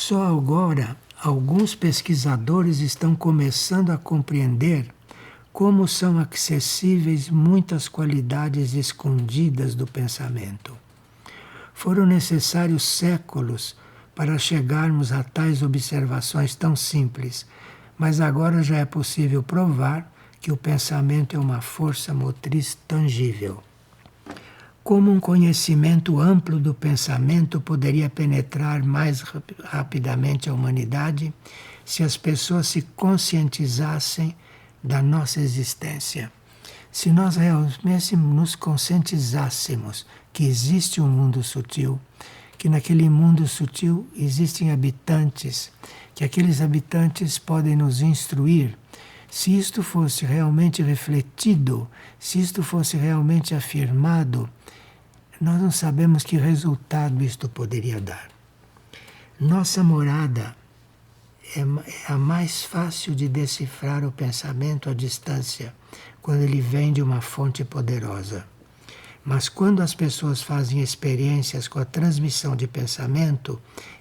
Só agora, alguns pesquisadores estão começando a compreender como são acessíveis muitas qualidades escondidas do pensamento. Foram necessários séculos para chegarmos a tais observações tão simples, mas agora já é possível provar que o pensamento é uma força motriz tangível. Como um conhecimento amplo do pensamento poderia penetrar mais rapidamente a humanidade se as pessoas se conscientizassem da nossa existência? Se nós realmente nos conscientizássemos que existe um mundo sutil, que naquele mundo sutil existem habitantes, que aqueles habitantes podem nos instruir, se isto fosse realmente refletido, se isto fosse realmente afirmado, nós não sabemos que resultado isto poderia dar. Nossa morada é a mais fácil de decifrar o pensamento à distância, quando ele vem de uma fonte poderosa. Mas quando as pessoas fazem experiências com a transmissão de pensamento,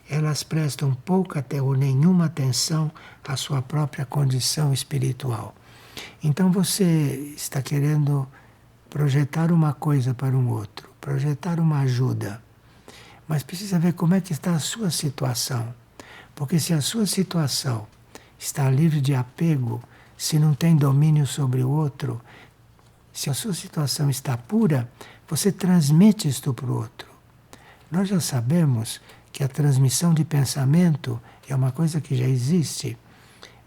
elas prestam pouca ou nenhuma atenção à sua própria condição espiritual. Então você está querendo projetar uma coisa para um outro, projetar uma ajuda, mas precisa ver como é que está a sua situação. Porque se a sua situação está livre de apego, se não tem domínio sobre o outro, se a sua situação está pura, você transmite isto para o outro. Nós já sabemos que a transmissão de pensamento é uma coisa que já existe,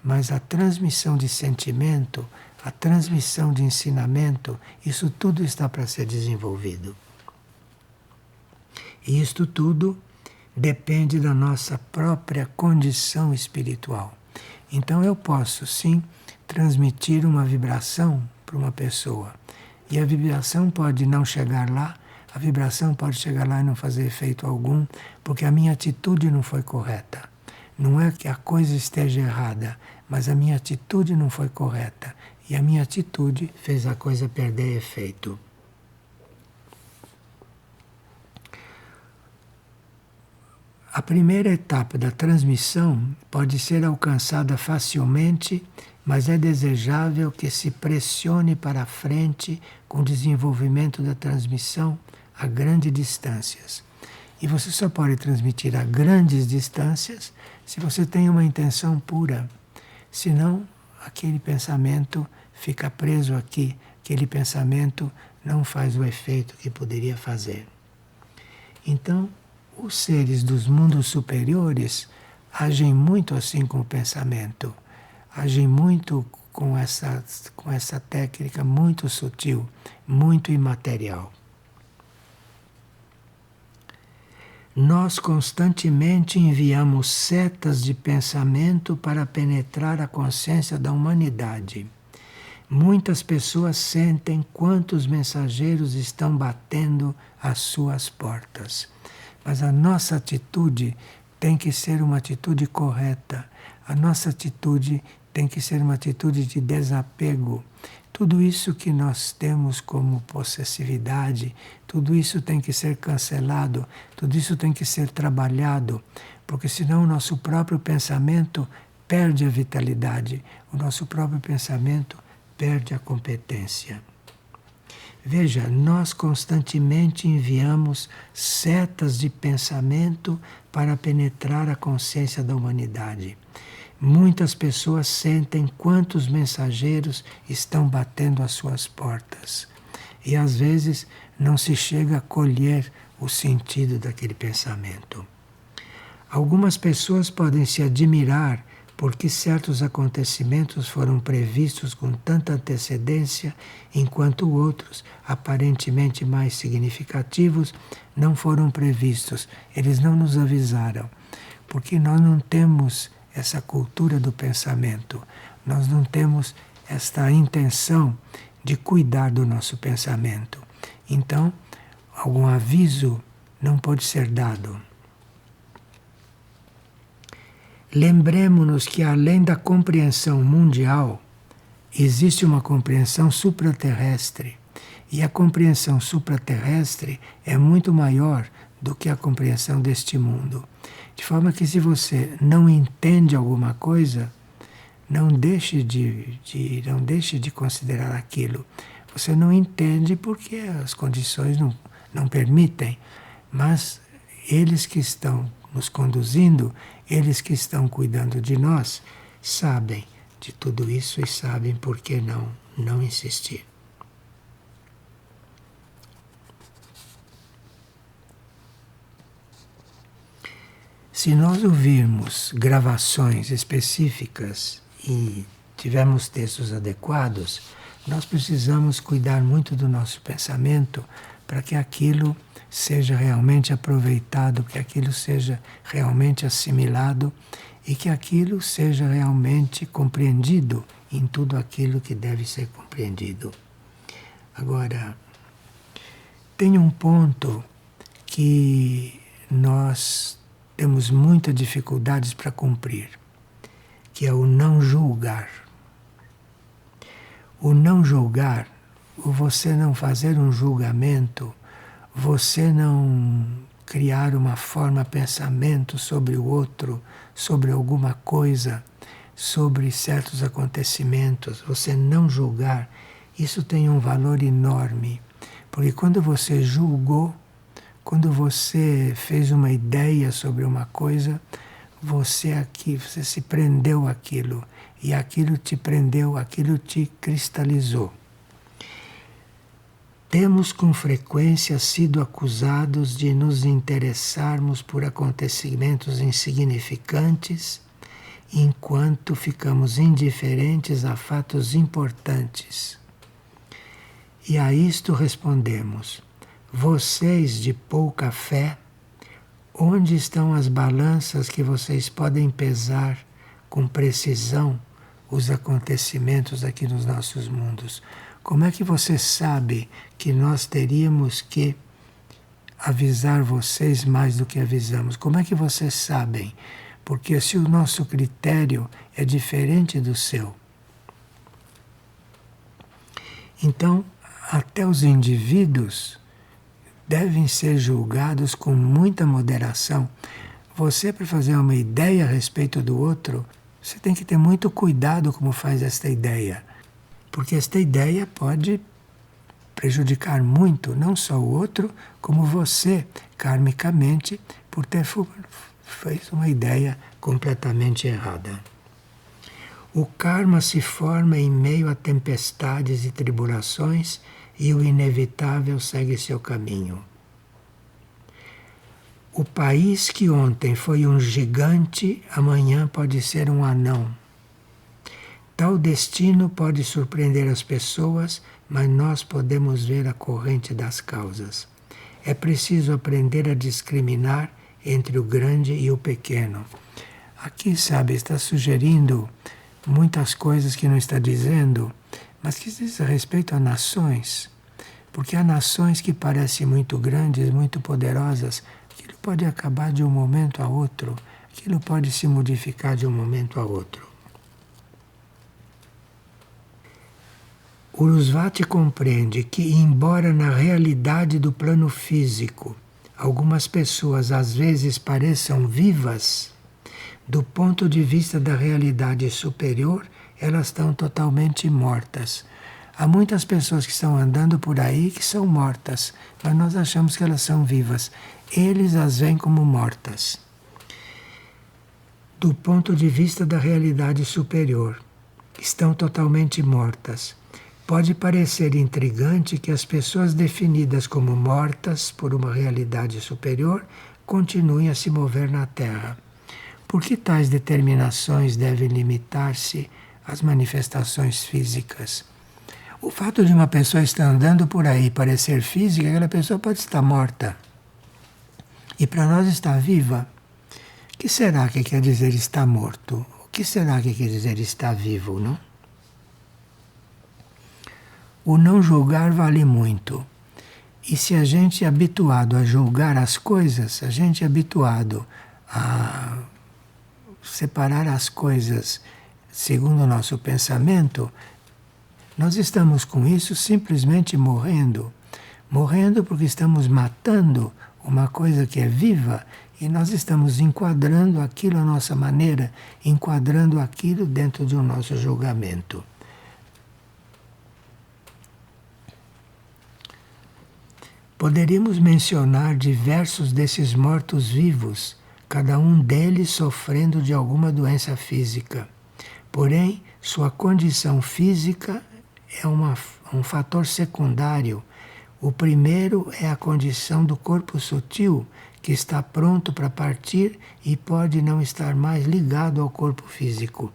mas a transmissão de sentimento, a transmissão de ensinamento, isso tudo está para ser desenvolvido. E isto tudo depende da nossa própria condição espiritual. Então eu posso sim transmitir uma vibração para uma pessoa. E a vibração pode não chegar lá, a vibração pode chegar lá e não fazer efeito algum, porque a minha atitude não foi correta. Não é que a coisa esteja errada, mas a minha atitude não foi correta. E a minha atitude fez a coisa perder efeito. A primeira etapa da transmissão pode ser alcançada facilmente, mas é desejável que se pressione para a frente com o desenvolvimento da transmissão a grandes distâncias. E você só pode transmitir a grandes distâncias se você tem uma intenção pura. Senão, aquele pensamento fica preso aqui, aquele pensamento não faz o efeito que poderia fazer. Então, os seres dos mundos superiores agem muito assim com o pensamento, agem muito com essa técnica muito sutil, muito imaterial. Nós constantemente enviamos setas de pensamento para penetrar a consciência da humanidade. Muitas pessoas sentem quantos mensageiros estão batendo às suas portas. Mas a nossa atitude tem que ser uma atitude correta. A nossa atitude tem que ser uma atitude de desapego. Tudo isso que nós temos como possessividade, tudo isso tem que ser cancelado, tudo isso tem que ser trabalhado, porque senão o nosso próprio pensamento perde a vitalidade, o nosso próprio pensamento perde a competência. Veja, nós constantemente enviamos setas de pensamento para penetrar a consciência da humanidade. Muitas pessoas sentem quantos mensageiros estão batendo às suas portas. E às vezes não se chega a colher o sentido daquele pensamento. Algumas pessoas podem se admirar porque certos acontecimentos foram previstos com tanta antecedência, enquanto outros, aparentemente mais significativos, não foram previstos. Eles não nos avisaram, porque nós não temos essa cultura do pensamento, nós não temos esta intenção de cuidar do nosso pensamento. Então, algum aviso não pode ser dado. Lembremos-nos que além da compreensão mundial, existe uma compreensão supraterrestre. E a compreensão supraterrestre é muito maior do que a compreensão deste mundo. De forma que se você não entende alguma coisa, não deixe de considerar aquilo. Você não entende porque as condições não permitem, mas eles que estão nos conduzindo, eles que estão cuidando de nós, sabem de tudo isso e sabem por que não insistir. Se nós ouvirmos gravações específicas e tivermos textos adequados, nós precisamos cuidar muito do nosso pensamento para que aquilo seja realmente aproveitado, que aquilo seja realmente assimilado e que aquilo seja realmente compreendido em tudo aquilo que deve ser compreendido. Agora, tem um ponto que nós temos muitas dificuldades para cumprir, que é o não julgar. O não julgar, o você não fazer um julgamento, você não criar uma forma de pensamento sobre o outro, sobre alguma coisa, sobre certos acontecimentos, você não julgar, isso tem um valor enorme. Porque quando você julgou, quando você fez uma ideia sobre uma coisa, você se prendeu àquilo, e aquilo te prendeu, aquilo te cristalizou. Temos com frequência sido acusados de nos interessarmos por acontecimentos insignificantes, enquanto ficamos indiferentes a fatos importantes. E a isto respondemos: vocês de pouca fé, onde estão as balanças que vocês podem pesar com precisão os acontecimentos aqui nos nossos mundos? Como é que você sabe que nós teríamos que avisar vocês mais do que avisamos? Como é que vocês sabem? Porque se o nosso critério é diferente do seu. Então, até os indivíduos devem ser julgados com muita moderação. Você, para fazer uma ideia a respeito do outro, você tem que ter muito cuidado como faz esta ideia. Porque esta ideia pode prejudicar muito, não só o outro, como você, karmicamente, por ter feito uma ideia completamente errada. O karma se forma em meio a tempestades e tribulações e o inevitável segue seu caminho. O país que ontem foi um gigante, amanhã pode ser um anão. Tal destino pode surpreender as pessoas, mas nós podemos ver a corrente das causas. É preciso aprender a discriminar entre o grande e o pequeno. Aqui, sabe, está sugerindo muitas coisas que não está dizendo, mas que diz respeito a nações. Porque há nações que parecem muito grandes, muito poderosas, aquilo pode acabar de um momento a outro, aquilo pode se modificar de um momento a outro. Urusvati compreende que, embora na realidade do plano físico algumas pessoas às vezes pareçam vivas, do ponto de vista da realidade superior, elas estão totalmente mortas. Há muitas pessoas que estão andando por aí que são mortas, mas nós achamos que elas são vivas. Eles as veem como mortas. Do ponto de vista da realidade superior, estão totalmente mortas. Pode parecer intrigante que as pessoas definidas como mortas por uma realidade superior continuem a se mover na Terra. Por que tais determinações devem limitar-se às manifestações físicas? O fato de uma pessoa estar andando por aí e parecer física, aquela pessoa pode estar morta. E para nós está viva. O que será que quer dizer estar morto? O que será que quer dizer estar vivo, não? O não julgar vale muito. E se a gente é habituado a julgar as coisas, a gente é habituado a separar as coisas segundo o nosso pensamento, nós estamos com isso simplesmente morrendo. Morrendo porque estamos matando uma coisa que é viva, e nós estamos enquadrando aquilo à nossa maneira, enquadrando aquilo dentro do nosso julgamento. Poderíamos mencionar diversos desses mortos-vivos, cada um deles sofrendo de alguma doença física. Porém, sua condição física é um fator secundário. O primeiro é a condição do corpo sutil, que está pronto para partir e pode não estar mais ligado ao corpo físico.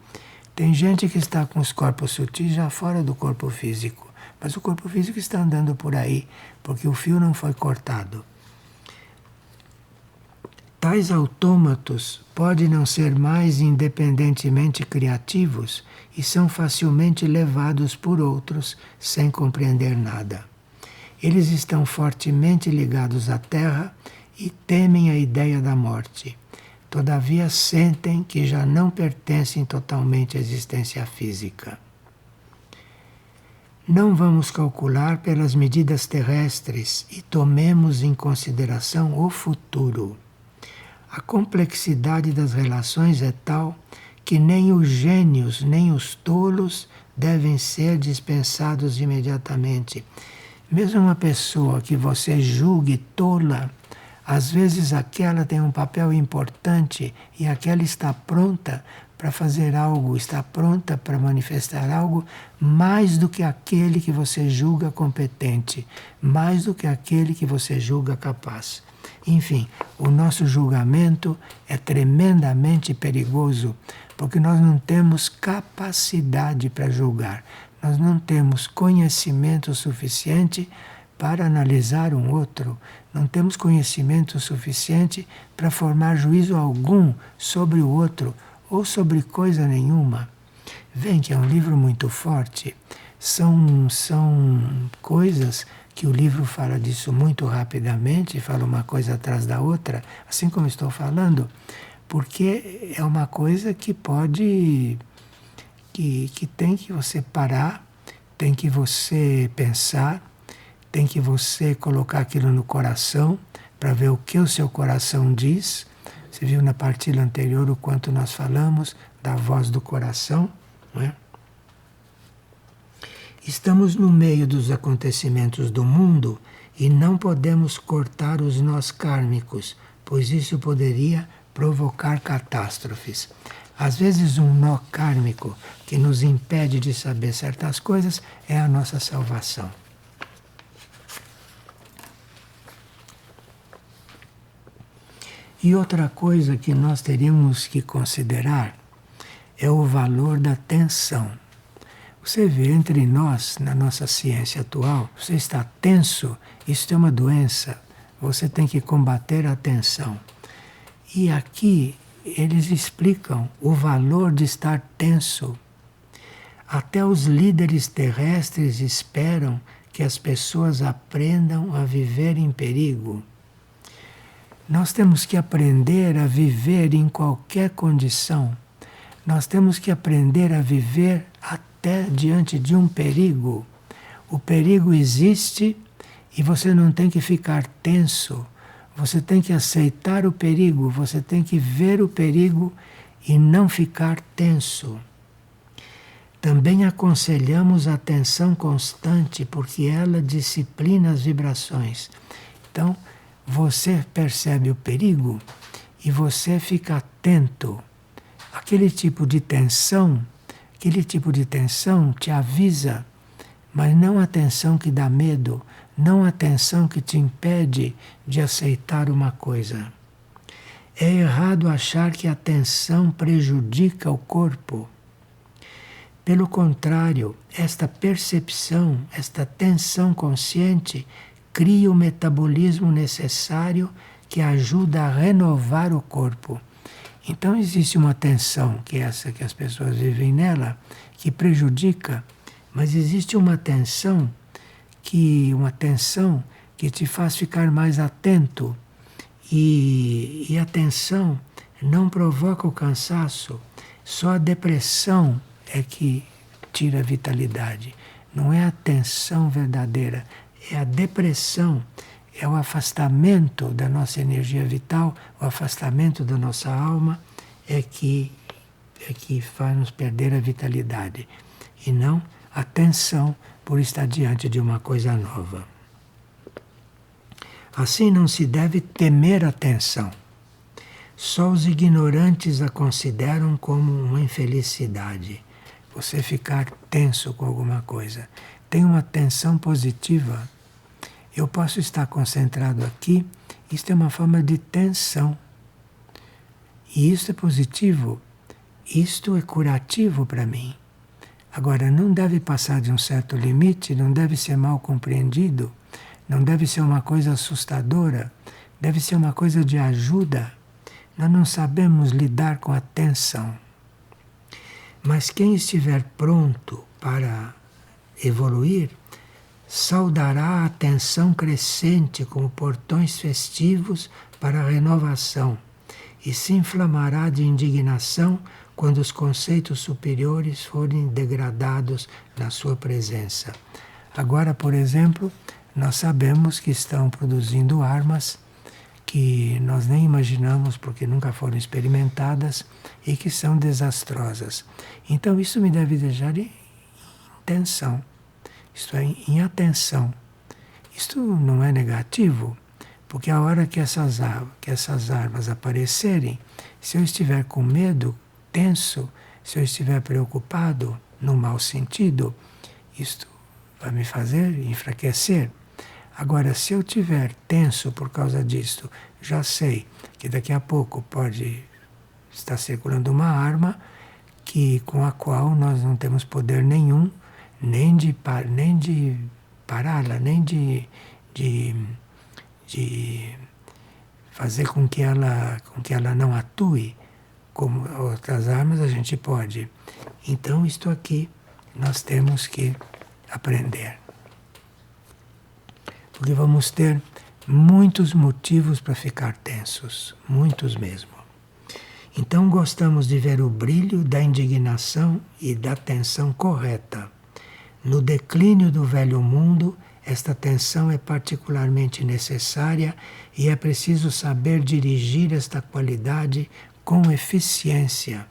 Tem gente que está com os corpos sutis já fora do corpo físico, mas o corpo físico está andando por aí, porque o fio não foi cortado. Tais autômatos podem não ser mais independentemente criativos e são facilmente levados por outros sem compreender nada. Eles estão fortemente ligados à Terra e temem a ideia da morte. Todavia sentem que já não pertencem totalmente à existência física. Não vamos calcular pelas medidas terrestres e tomemos em consideração o futuro. A complexidade das relações é tal que nem os gênios nem os tolos devem ser dispensados imediatamente. Mesmo uma pessoa que você julgue tola, às vezes aquela tem um papel importante e aquela está pronta para fazer algo, está pronta para manifestar algo mais do que aquele que você julga competente, mais do que aquele que você julga capaz. Enfim, o nosso julgamento é tremendamente perigoso, porque nós não temos capacidade para julgar, nós não temos conhecimento suficiente para analisar um outro, não temos conhecimento suficiente para formar juízo algum sobre o outro, ou sobre coisa nenhuma. Vem que é um livro muito forte, são coisas que o livro fala disso muito rapidamente, fala uma coisa atrás da outra, assim como estou falando, porque é uma coisa que pode, que tem que você parar, tem que você pensar, tem que você colocar aquilo no coração, para ver o que o seu coração diz. Você viu na partilha anterior o quanto nós falamos da voz do coração, não é? Estamos no meio dos acontecimentos do mundo e não podemos cortar os nós kármicos, pois isso poderia provocar catástrofes. Às vezes um nó kármico que nos impede de saber certas coisas é a nossa salvação. E outra coisa que nós teríamos que considerar é o valor da tensão. Você vê entre nós, na nossa ciência atual, você está tenso, isso é uma doença, você tem que combater a tensão. E aqui eles explicam o valor de estar tenso. Até os líderes terrestres esperam que as pessoas aprendam a viver em perigo. Nós temos que aprender a viver em qualquer condição. Nós temos que aprender a viver até diante de um perigo. O perigo existe e você não tem que ficar tenso. Você tem que aceitar o perigo, você tem que ver o perigo e não ficar tenso. Também aconselhamos a atenção constante, porque ela disciplina as vibrações. Então, você percebe o perigo e você fica atento. Aquele tipo de tensão te avisa, mas não a tensão que dá medo, não a tensão que te impede de aceitar uma coisa. É errado achar que a tensão prejudica o corpo. Pelo contrário, esta percepção, esta tensão consciente, cria o metabolismo necessário que ajuda a renovar o corpo. Então existe uma tensão, que é essa que as pessoas vivem nela, que prejudica, mas existe uma tensão que te faz ficar mais atento. E a tensão não provoca o cansaço, só a depressão é que tira a vitalidade. Não é a tensão verdadeira, é a depressão, é o afastamento da nossa energia vital, o afastamento da nossa alma é que faz nos perder a vitalidade, e não a tensão por estar diante de uma coisa nova. Assim não se deve temer a tensão. Só os ignorantes a consideram como uma infelicidade. Você ficar tenso com alguma coisa. Tem uma tensão positiva. Eu posso estar concentrado aqui, isto é uma forma de tensão. E isso é positivo, isto é curativo para mim. Agora, não deve passar de um certo limite, não deve ser mal compreendido, não deve ser uma coisa assustadora, deve ser uma coisa de ajuda. Nós não sabemos lidar com a tensão. Mas quem estiver pronto para evoluir, saudará a tensão crescente como portões festivos para a renovação e se inflamará de indignação quando os conceitos superiores forem degradados na sua presença. Agora, por exemplo, nós sabemos que estão produzindo armas que nós nem imaginamos porque nunca foram experimentadas e que são desastrosas. Então isso me deve deixar em tensão, isto é, em atenção. Isto não é negativo, porque a hora que essas armas aparecerem, se eu estiver com medo, tenso, se eu estiver preocupado, no mau sentido, isto vai me fazer enfraquecer. Agora, se eu estiver tenso por causa disto, já sei que daqui a pouco pode estar circulando uma arma com a qual nós não temos poder nenhum, nem de pará-la, nem de fazer com que ela não atue. Como outras armas a gente pode. Então, isto aqui nós temos que aprender. Porque vamos ter muitos motivos para ficar tensos, muitos mesmo. Então gostamos de ver o brilho da indignação e da tensão correta. No declínio do velho mundo, esta tensão é particularmente necessária e é preciso saber dirigir esta qualidade com eficiência.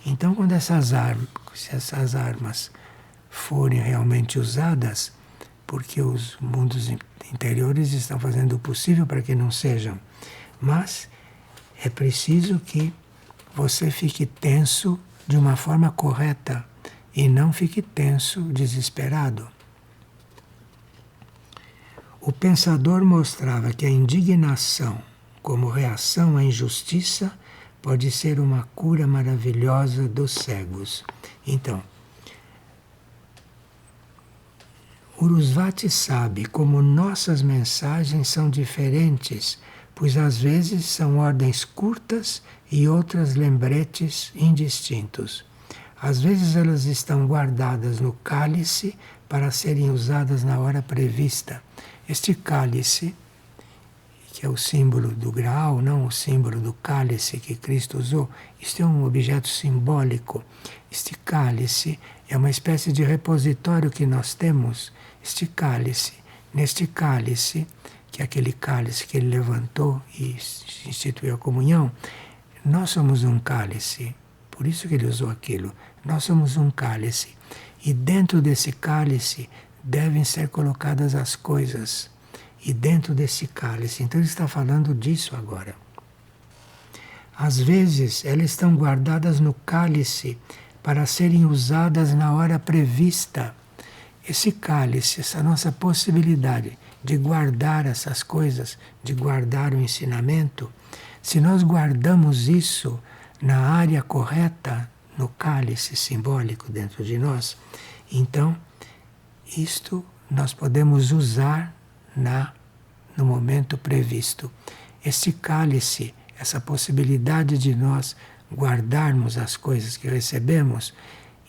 Então, quando se essas armas forem realmente usadas, porque os mundos interiores estão fazendo o possível para que não sejam. Mas é preciso que você fique tenso de uma forma correta e não fique tenso, desesperado. O pensador mostrava que a indignação, como reação à injustiça, pode ser uma cura maravilhosa dos cegos. Então, Urusvati sabe como nossas mensagens são diferentes, pois às vezes são ordens curtas e outras lembretes indistintos. Às vezes elas estão guardadas no cálice para serem usadas na hora prevista. Este cálice, que é o símbolo do graal, não o símbolo do cálice que Cristo usou, isto é um objeto simbólico. Este cálice é uma espécie de repositório que nós temos. Este cálice, neste cálice, que é aquele cálice que ele levantou e instituiu a comunhão, nós somos um cálice, por isso que ele usou aquilo. Nós somos um cálice e dentro desse cálice devem ser colocadas as coisas. E dentro desse cálice, então ele está falando disso agora. Às vezes elas estão guardadas no cálice para serem usadas na hora prevista. Esse cálice, essa nossa possibilidade de guardar essas coisas, de guardar o ensinamento, se nós guardamos isso na área correta, no cálice simbólico dentro de nós, então isto nós podemos usar no momento previsto. Este cálice, essa possibilidade de nós guardarmos as coisas que recebemos,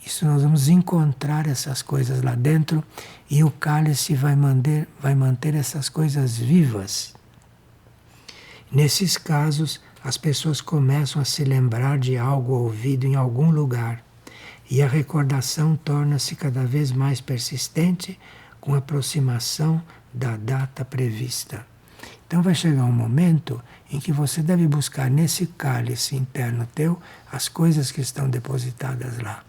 isso nós vamos encontrar essas coisas lá dentro e o cálice vai manter essas coisas vivas. Nesses casos, as pessoas começam a se lembrar de algo ouvido em algum lugar e a recordação torna-se cada vez mais persistente com a aproximação da data prevista. Então vai chegar um momento em que você deve buscar nesse cálice interno teu as coisas que estão depositadas lá.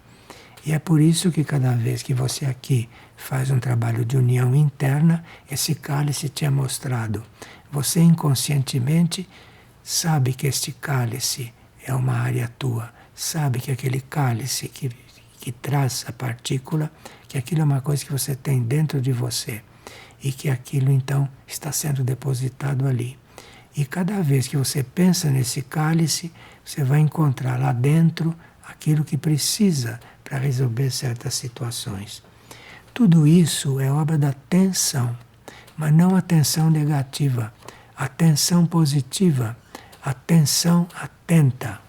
E é por isso que cada vez que você aqui faz um trabalho de união interna, esse cálice te é mostrado. Você inconscientemente sabe que este cálice é uma área tua, sabe que aquele cálice que traz a partícula, que aquilo é uma coisa que você tem dentro de você e que aquilo então está sendo depositado ali. E cada vez que você pensa nesse cálice, você vai encontrar lá dentro aquilo que precisa para resolver certas situações. Tudo isso é obra da tensão, mas não a tensão negativa, a tensão positiva, a tensão atenta.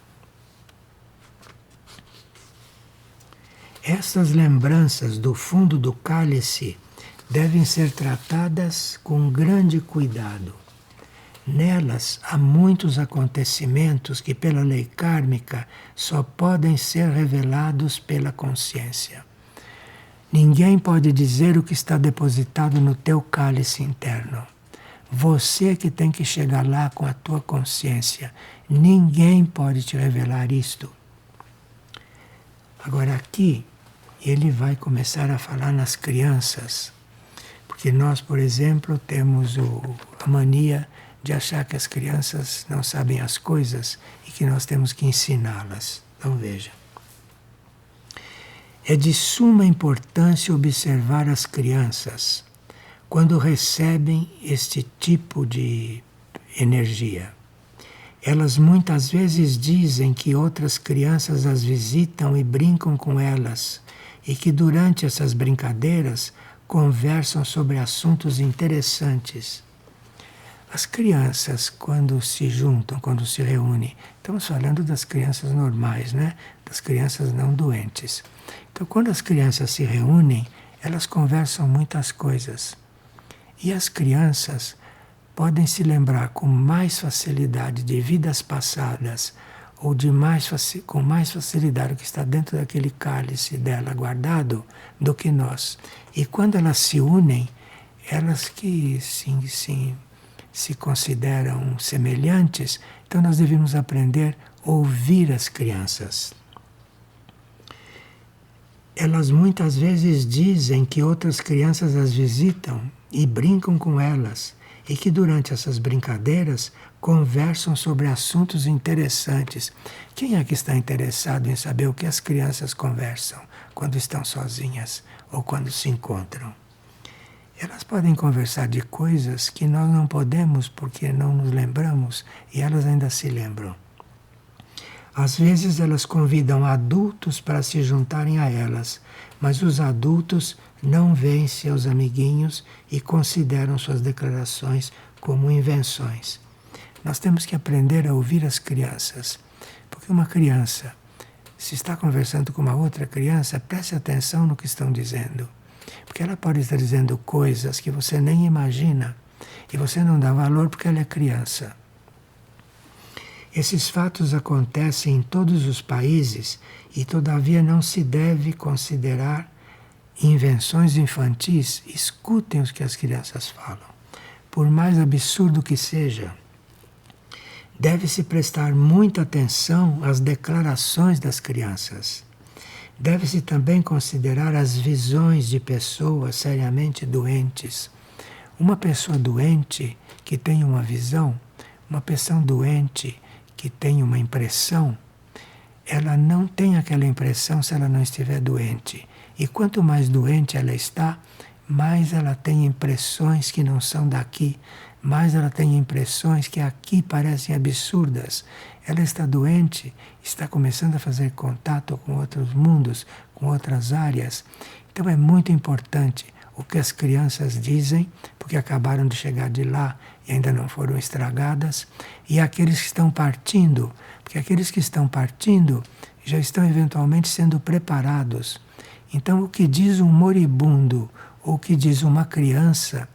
Essas lembranças do fundo do cálice devem ser tratadas com grande cuidado. Nelas há muitos acontecimentos que, pela lei kármica, só podem ser revelados pela consciência. Ninguém pode dizer o que está depositado no teu cálice interno. Você que tem que chegar lá com a tua consciência. Ninguém pode te revelar isto. Agora aqui, ele vai começar a falar nas crianças. Porque nós, por exemplo, temos a mania de achar que as crianças não sabem as coisas e que nós temos que ensiná-las. Então veja. É de suma importância observar as crianças quando recebem este tipo de energia. Elas muitas vezes dizem que outras crianças as visitam e brincam com elas e que durante essas brincadeiras conversam sobre assuntos interessantes. As crianças, quando se juntam, quando se reúnem, estamos falando das crianças normais, né? Das crianças não doentes. Então, quando as crianças se reúnem, elas conversam muitas coisas. E as crianças podem se lembrar com mais facilidade de vidas passadas ou com mais facilidade o que está dentro daquele cálice dela guardado do que nós. E quando elas se unem, elas que se consideram semelhantes, então nós devemos aprender a ouvir as crianças. Elas muitas vezes dizem que outras crianças as visitam e brincam com elas, e que durante essas brincadeiras conversam sobre assuntos interessantes. Quem é que está interessado em saber o que as crianças conversam quando estão sozinhas ou quando se encontram? Elas podem conversar de coisas que nós não podemos porque não nos lembramos e elas ainda se lembram. Às vezes elas convidam adultos para se juntarem a elas, mas os adultos não veem seus amiguinhos e consideram suas declarações como invenções. Nós temos que aprender a ouvir as crianças, porque uma criança, se está conversando com uma outra criança, preste atenção no que estão dizendo. Porque ela pode estar dizendo coisas que você nem imagina e você não dá valor porque ela é criança. Esses fatos acontecem em todos os países e, todavia, não se deve considerar invenções infantis. Escutem o que as crianças falam. Por mais absurdo que seja, deve-se prestar muita atenção às declarações das crianças. Deve-se também considerar as visões de pessoas seriamente doentes. Uma pessoa doente que tem uma visão, uma pessoa doente que tem uma impressão, ela não tem aquela impressão se ela não estiver doente. E quanto mais doente ela está, mais ela tem impressões que não são daqui, mais ela tem impressões que aqui parecem absurdas. Ela está doente, está começando a fazer contato com outros mundos, com outras áreas. Então é muito importante o que as crianças dizem, porque acabaram de chegar de lá e ainda não foram estragadas, e aqueles que estão partindo, porque aqueles que estão partindo já estão eventualmente sendo preparados. Então o que diz um moribundo, ou o que diz uma criança,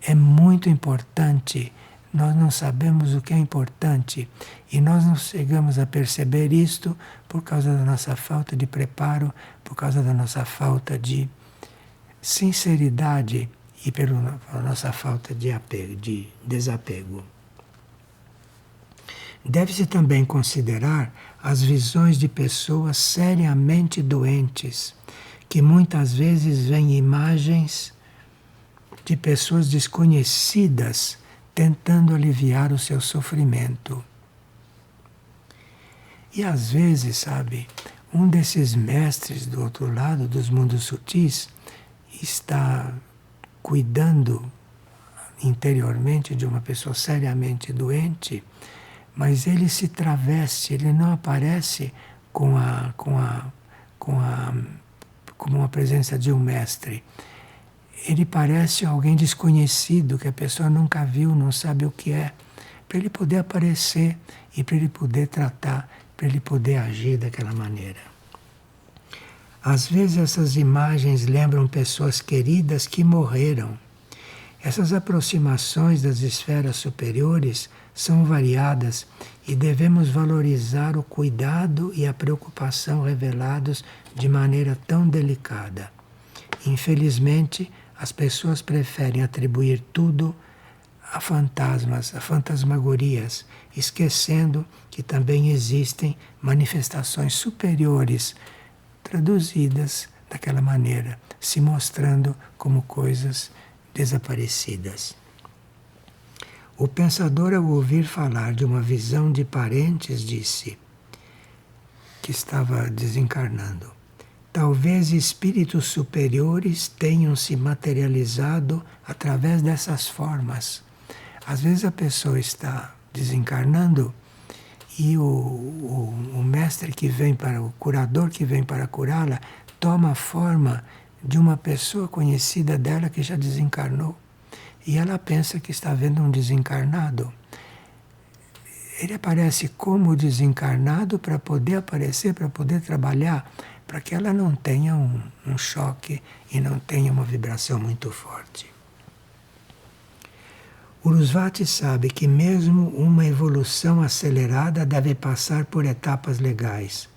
é muito importante. Nós não sabemos o que é importante e nós não chegamos a perceber isto por causa da nossa falta de preparo, por causa da nossa falta de sinceridade e pela nossa falta de apego, de desapego. Deve-se também considerar as visões de pessoas seriamente doentes, que muitas vezes veem imagens de pessoas desconhecidas tentando aliviar o seu sofrimento. E às vezes, sabe, um desses mestres do outro lado, dos mundos sutis, está cuidando interiormente de uma pessoa seriamente doente, mas ele se traveste, ele não aparece como uma presença de um mestre. Ele parece alguém desconhecido, que a pessoa nunca viu, não sabe o que é, para ele poder aparecer e para ele poder tratar, para ele poder agir daquela maneira. Às vezes essas imagens lembram pessoas queridas que morreram. Essas aproximações das esferas superiores são variadas e devemos valorizar o cuidado e a preocupação revelados de maneira tão delicada. Infelizmente, as pessoas preferem atribuir tudo a fantasmas, a fantasmagorias, esquecendo que também existem manifestações superiores traduzidas daquela maneira, se mostrando como coisas desaparecidas. O pensador, ao ouvir falar de uma visão de parentes, disse que estava desencarnando: talvez espíritos superiores tenham se materializado através dessas formas. Às vezes a pessoa está desencarnando e o mestre que vem para, o curador que vem para curá-la, toma a forma de uma pessoa conhecida dela que já desencarnou. E ela pensa que está vendo um desencarnado. Ele aparece como desencarnado para poder aparecer, para poder trabalhar, para que ela não tenha um choque e não tenha uma vibração muito forte. Urusvati sabe que mesmo uma evolução acelerada deve passar por etapas legais,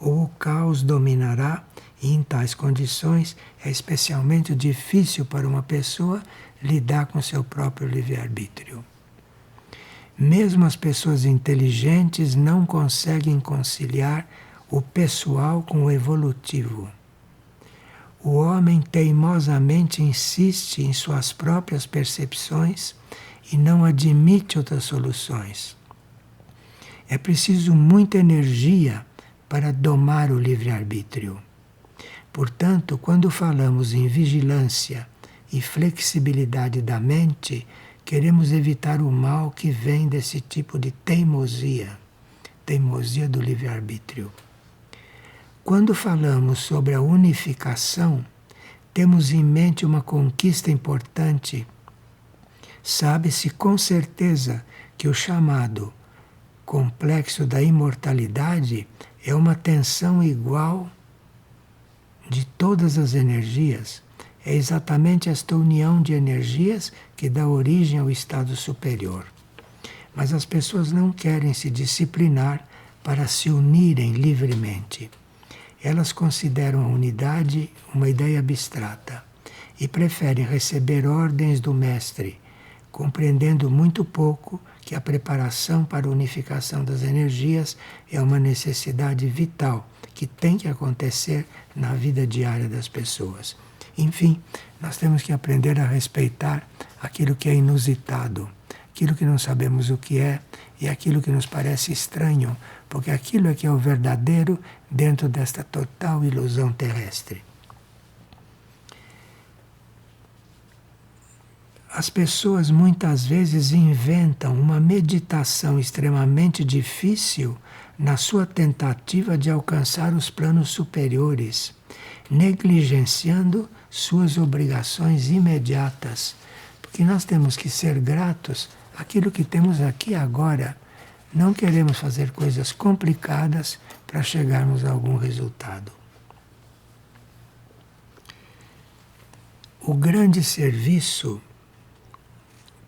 ou o caos dominará, e em tais condições é especialmente difícil para uma pessoa lidar com seu próprio livre-arbítrio. Mesmo as pessoas inteligentes não conseguem conciliar o pessoal com o evolutivo. O homem teimosamente insiste em suas próprias percepções e não admite outras soluções. É preciso muita energia para domar o livre-arbítrio. Portanto, quando falamos em vigilância e flexibilidade da mente, queremos evitar o mal que vem desse tipo de teimosia do livre-arbítrio. Quando falamos sobre a unificação, temos em mente uma conquista importante. Sabe-se com certeza que o chamado complexo da imortalidade é uma tensão igual de todas as energias. É exatamente esta união de energias que dá origem ao estado superior. Mas as pessoas não querem se disciplinar para se unirem livremente. Elas consideram a unidade uma ideia abstrata e preferem receber ordens do mestre, compreendendo muito pouco que a preparação para a unificação das energias é uma necessidade vital que tem que acontecer na vida diária das pessoas. Enfim, nós temos que aprender a respeitar aquilo que é inusitado, aquilo que não sabemos o que é e aquilo que nos parece estranho, porque aquilo é que é o verdadeiro dentro desta total ilusão terrestre. As pessoas muitas vezes inventam uma meditação extremamente difícil na sua tentativa de alcançar os planos superiores, negligenciando suas obrigações imediatas, porque nós temos que ser gratos àquilo que temos aqui agora. Não queremos fazer coisas complicadas para chegarmos a algum resultado. O grande serviço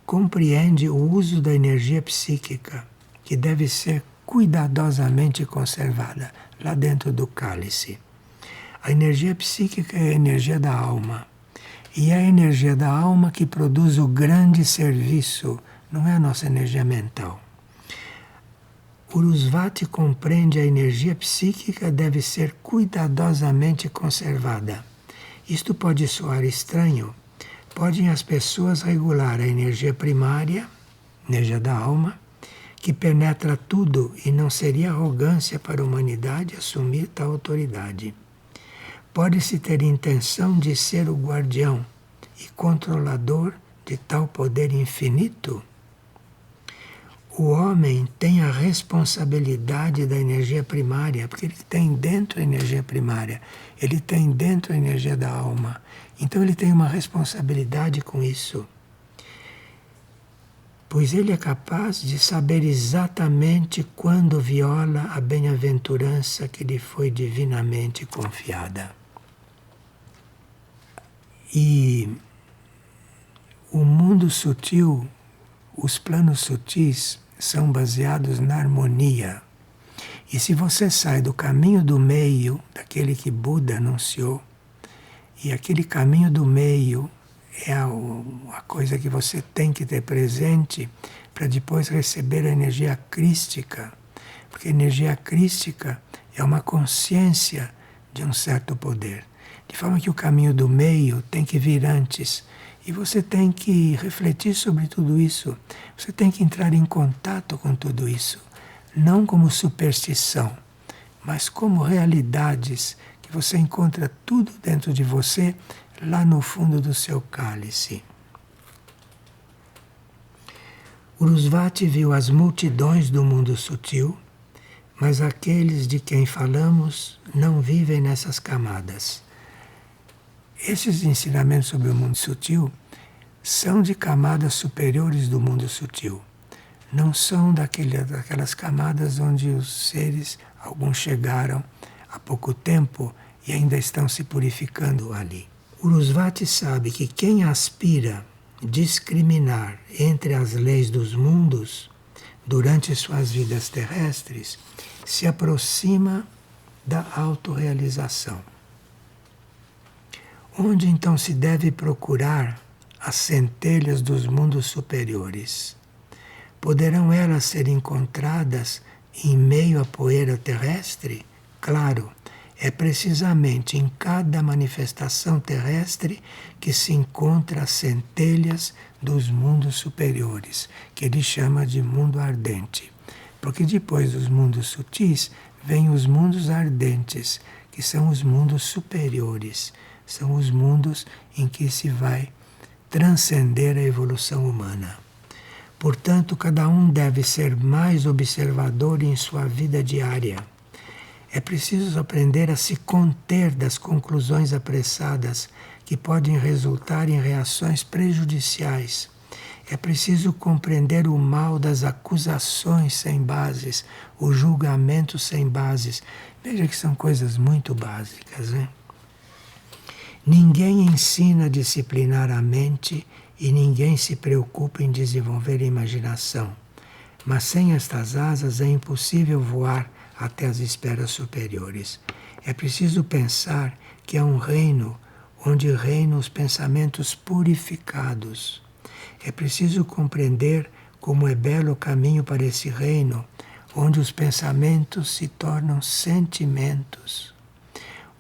compreende o uso da energia psíquica, que deve ser cuidadosamente conservada lá dentro do cálice. A energia psíquica é a energia da alma. E é a energia da alma que produz o grande serviço, não é a nossa energia mental. Urusvati compreende a energia psíquica deve ser cuidadosamente conservada. Isto pode soar estranho. Podem as pessoas regular a energia primária, energia da alma, que penetra tudo e não seria arrogância para a humanidade assumir tal autoridade. Pode-se ter intenção de ser o guardião e controlador de tal poder infinito? O homem tem a responsabilidade da energia primária, porque ele tem dentro a energia primária, ele tem dentro a energia da alma. Então ele tem uma responsabilidade com isso. Pois ele é capaz de saber exatamente quando viola a bem-aventurança que lhe foi divinamente confiada. E o mundo sutil, os planos sutis, são baseados na harmonia. E se você sai do caminho do meio, daquele que Buda anunciou, e aquele caminho do meio é a coisa que você tem que ter presente para depois receber a energia crística, porque a energia crística é uma consciência de um certo poder. De forma que o caminho do meio tem que vir antes. E você tem que refletir sobre tudo isso. Você tem que entrar em contato com tudo isso. Não como superstição, mas como realidades que você encontra tudo dentro de você, lá no fundo do seu cálice. Urusvati viu as multidões do mundo sutil, mas aqueles de quem falamos não vivem nessas camadas. Esses ensinamentos sobre o mundo sutil são de camadas superiores do mundo sutil. Não são daquelas camadas onde os seres, alguns chegaram há pouco tempo e ainda estão se purificando ali. Urusvati sabe que quem aspira discriminar entre as leis dos mundos durante suas vidas terrestres se aproxima da autorrealização. Onde então se deve procurar as centelhas dos mundos superiores? Poderão elas ser encontradas em meio à poeira terrestre? Claro, é precisamente em cada manifestação terrestre que se encontra as centelhas dos mundos superiores, que ele chama de mundo ardente. Porque depois dos mundos sutis, vêm os mundos ardentes, que são os mundos superiores. São os mundos em que se vai transcender a evolução humana. Portanto, cada um deve ser mais observador em sua vida diária. É preciso aprender a se conter das conclusões apressadas que podem resultar em reações prejudiciais. É preciso compreender o mal das acusações sem bases, o julgamento sem bases. Veja que são coisas muito básicas, né? Ninguém ensina a disciplinar a mente e ninguém se preocupa em desenvolver a imaginação. Mas sem estas asas é impossível voar até as esferas superiores. É preciso pensar que é um reino onde reinam os pensamentos purificados. É preciso compreender como é belo o caminho para esse reino, onde os pensamentos se tornam sentimentos.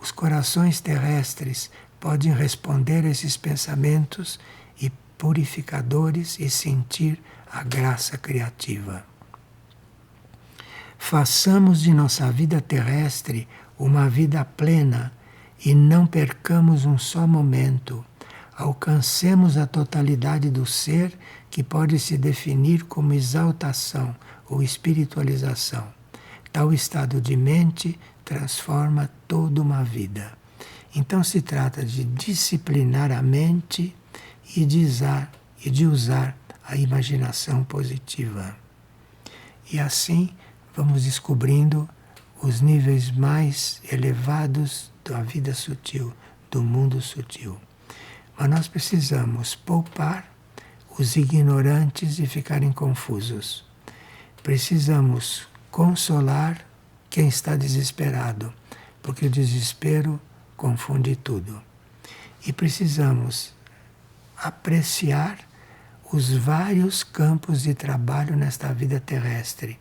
Os corações terrestres podem responder a esses pensamentos e purificadores e sentir a graça criativa. Façamos de nossa vida terrestre uma vida plena e não percamos um só momento. Alcancemos a totalidade do ser que pode se definir como exaltação ou espiritualização. Tal estado de mente transforma toda uma vida. Então se trata de disciplinar a mente e de usar a imaginação positiva. E assim vamos descobrindo os níveis mais elevados da vida sutil, do mundo sutil. Mas nós precisamos poupar os ignorantes de ficarem confusos. Precisamos consolar quem está desesperado, porque o desespero confunde tudo. E precisamos apreciar os vários campos de trabalho nesta vida terrestre,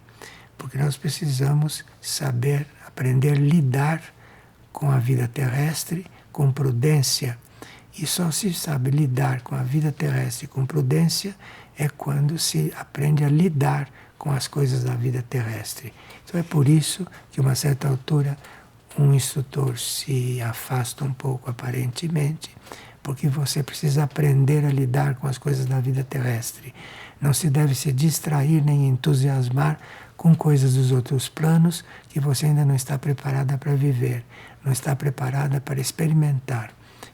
porque nós precisamos saber, aprender a lidar com a vida terrestre com prudência. E só se sabe lidar com a vida terrestre com prudência é quando se aprende a lidar com as coisas da vida terrestre. Então é por isso que, a uma certa altura, um instrutor se afasta um pouco, aparentemente, porque você precisa aprender a lidar com as coisas da vida terrestre. Não se deve se distrair nem entusiasmar com coisas dos outros planos que você ainda não está preparada para viver, não está preparada para experimentar.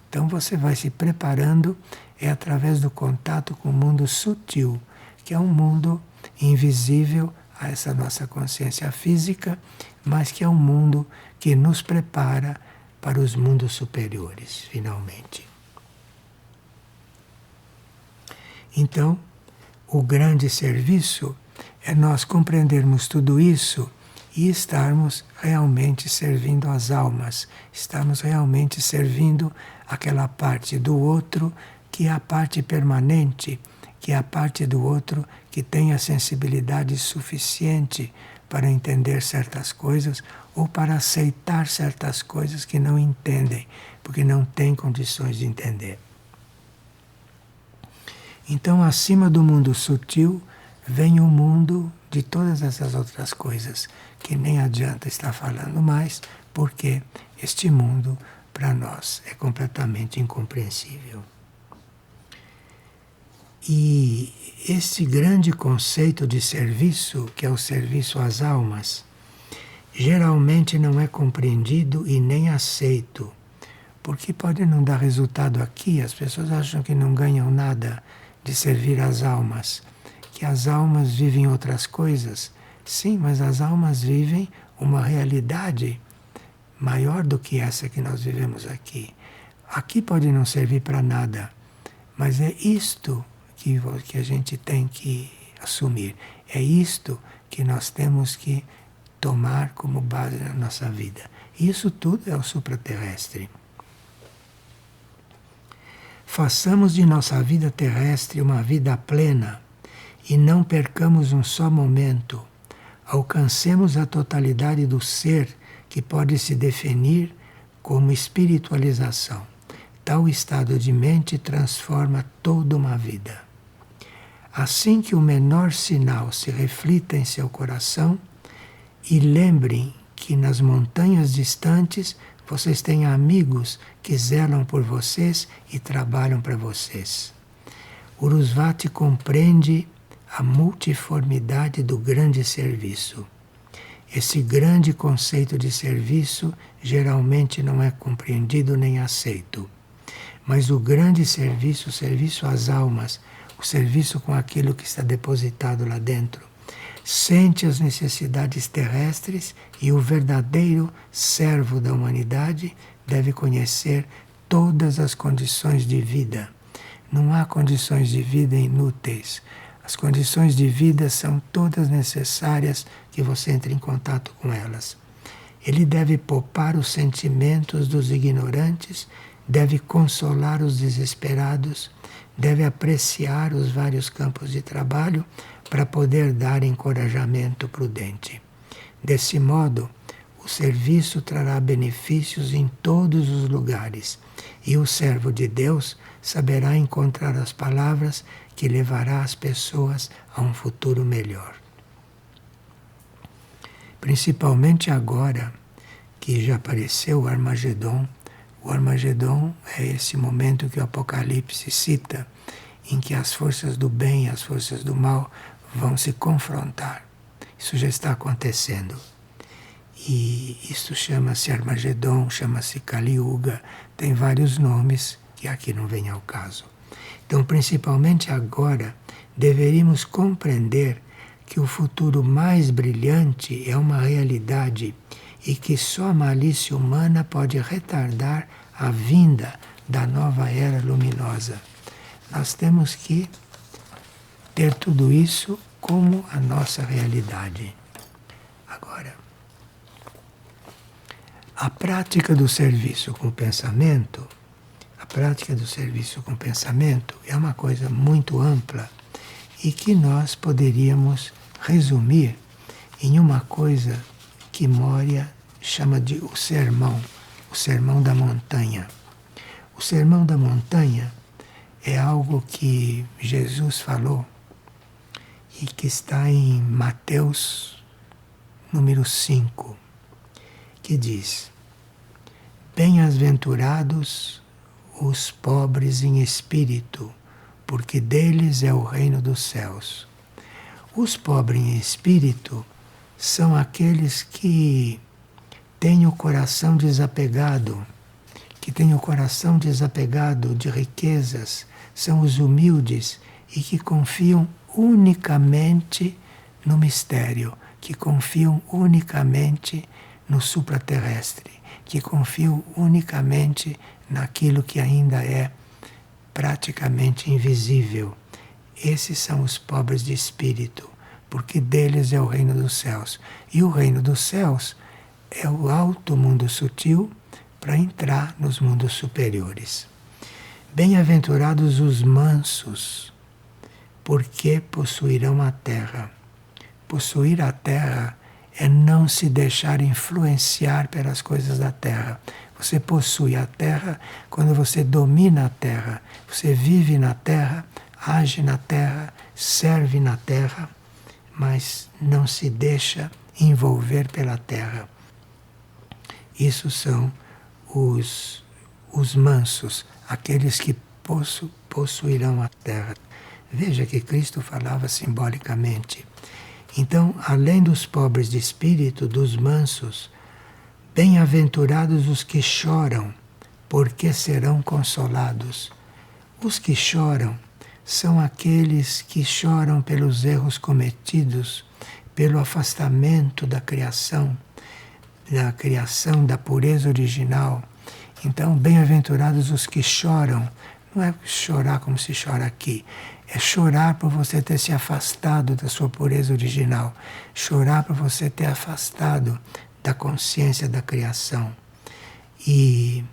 Então você vai se preparando através do contato com o mundo sutil, que é um mundo invisível a essa nossa consciência física, mas que é um mundo que nos prepara para os mundos superiores, finalmente. Então, o grande serviço é nós compreendermos tudo isso e estarmos realmente servindo as almas, estarmos realmente servindo aquela parte do outro que é a parte permanente, que é a parte do outro que tem a sensibilidade suficiente para entender certas coisas ou para aceitar certas coisas que não entendem, porque não têm condições de entender. Então, acima do mundo sutil, vem o mundo de todas essas outras coisas, que nem adianta estar falando mais, porque este mundo, para nós, é completamente incompreensível. E esse grande conceito de serviço, que é o serviço às almas, geralmente não é compreendido e nem aceito, porque pode não dar resultado aqui, as pessoas acham que não ganham nada de servir às almas, que as almas vivem outras coisas. Sim, mas as almas vivem uma realidade maior do que essa que nós vivemos aqui. Aqui pode não servir para nada, mas é isto que a gente tem que assumir. É isto que nós temos que tomar como base na nossa vida. Isso tudo é o supraterrestre. Façamos de nossa vida terrestre uma vida plena e não percamos um só momento. Alcancemos a totalidade do ser que pode se definir como espiritualização. Tal estado de mente transforma toda uma vida. Assim que o menor sinal se reflita em seu coração, e lembrem que nas montanhas distantes vocês têm amigos que zelam por vocês e trabalham para vocês. Urusvati compreende a multiformidade do grande serviço. Esse grande conceito de serviço geralmente não é compreendido nem aceito. Mas o grande serviço, o serviço às almas, o serviço com aquilo que está depositado lá dentro, sente as necessidades terrestres e o verdadeiro servo da humanidade deve conhecer todas as condições de vida. Não há condições de vida inúteis. As condições de vida são todas necessárias que você entre em contato com elas. Ele deve poupar os sentimentos dos ignorantes, deve consolar os desesperados, deve apreciar os vários campos de trabalho para poder dar encorajamento prudente. Desse modo, o serviço trará benefícios em todos os lugares e o servo de Deus saberá encontrar as palavras que levará as pessoas a um futuro melhor. Principalmente agora que já apareceu o Armagedon. O Armagedon é esse momento que o Apocalipse cita, em que as forças do bem e as forças do mal vão se confrontar. Isso já está acontecendo. E isso chama-se Armagedon, chama-se Kali Yuga, tem vários nomes que aqui não vem ao caso. Então, principalmente agora, deveríamos compreender que o futuro mais brilhante é uma realidade e que só a malícia humana pode retardar a vinda da nova era luminosa. Nós temos que ter tudo isso como a nossa realidade. Agora, a prática do serviço com o pensamento, A prática do serviço com pensamento é uma coisa muito ampla e que nós poderíamos resumir em uma coisa que Moria chama de o Sermão da Montanha. O Sermão da Montanha é algo que Jesus falou e que está em Mateus número 5, que diz: Bem-aventurados os pobres em espírito, porque deles é o reino dos céus. Os pobres em espírito são aqueles que têm o coração desapegado, de riquezas, são os humildes e que confiam unicamente no mistério, que confiam unicamente no supraterrestre, que confiam unicamente naquilo que ainda é praticamente invisível. Esses são os pobres de espírito, porque deles é o reino dos céus. E o reino dos céus é o alto mundo sutil para entrar nos mundos superiores. Bem-aventurados os mansos, porque possuirão a terra. Possuir a terra é não se deixar influenciar pelas coisas da terra. Você possui a terra quando você domina a terra. Você vive na terra, age na terra, serve na terra, mas não se deixa envolver pela terra. Isso são os mansos, aqueles que possuirão a terra. Veja que Cristo falava simbolicamente. Então, além dos pobres de espírito, dos mansos, bem-aventurados os que choram, porque serão consolados. Os que choram são aqueles que choram pelos erros cometidos, pelo afastamento da criação, da pureza original. Então, bem-aventurados os que choram. Não é chorar como se chora aqui. É chorar por você ter se afastado da sua pureza original. Chorar por você ter afastado da consciência da criação. E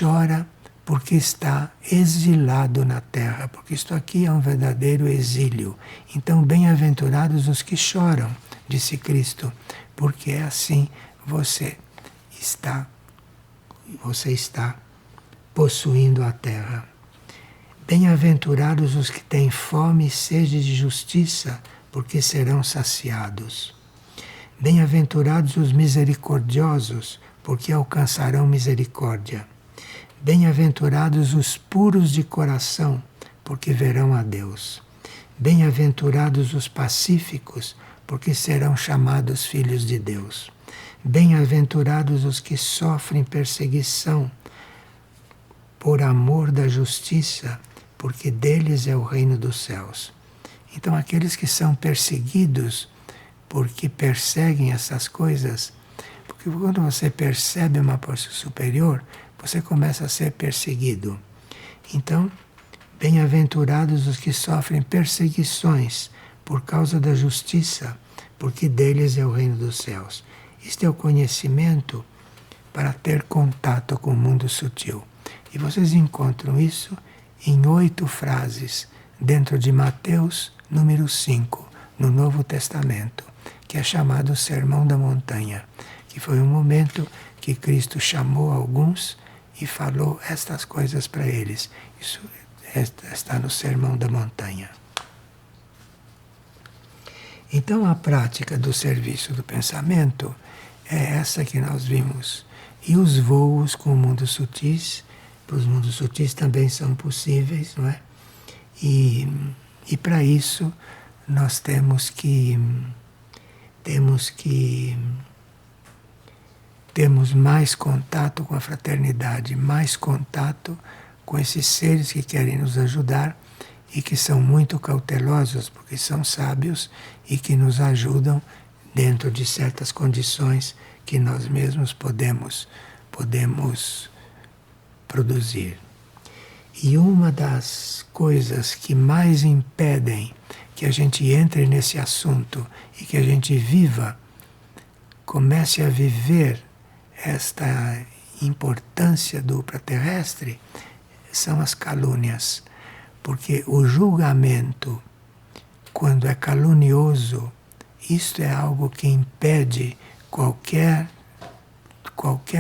chora porque está exilado na terra, porque isto aqui é um verdadeiro exílio. Então, bem-aventurados os que choram, disse Cristo, porque assim você está possuindo a terra. Bem-aventurados os que têm fome e sede de justiça, porque serão saciados. Bem-aventurados os misericordiosos, porque alcançarão misericórdia. Bem-aventurados os puros de coração, porque verão a Deus. Bem-aventurados os pacíficos, porque serão chamados filhos de Deus. Bem-aventurados os que sofrem perseguição por amor da justiça, porque deles é o reino dos céus. Então, aqueles que são perseguidos porque perseguem essas coisas, porque quando você percebe uma força superior, você começa a ser perseguido. Então, bem-aventurados os que sofrem perseguições por causa da justiça, porque deles é o reino dos céus. Este é o conhecimento para ter contato com o mundo sutil. E vocês encontram isso em 8 frases dentro de Mateus número 5, no Novo Testamento, que é chamado Sermão da Montanha, que foi um momento que Cristo chamou alguns e falou estas coisas para eles. Isso está no Sermão da Montanha. Então, a prática do serviço do pensamento é essa que nós vimos. E os voos com o mundo sutis, para os mundos sutis também são possíveis, não é? E para isso nós temos mais contato com a fraternidade, mais contato com esses seres que querem nos ajudar e que são muito cautelosos, porque são sábios e que nos ajudam dentro de certas condições que nós mesmos podemos produzir. E uma das coisas que mais impedem que a gente entre nesse assunto e que a gente comece a viver esta importância do supraterrestre são as calúnias. Porque o julgamento, quando é calunioso, isto é algo que impede qualquer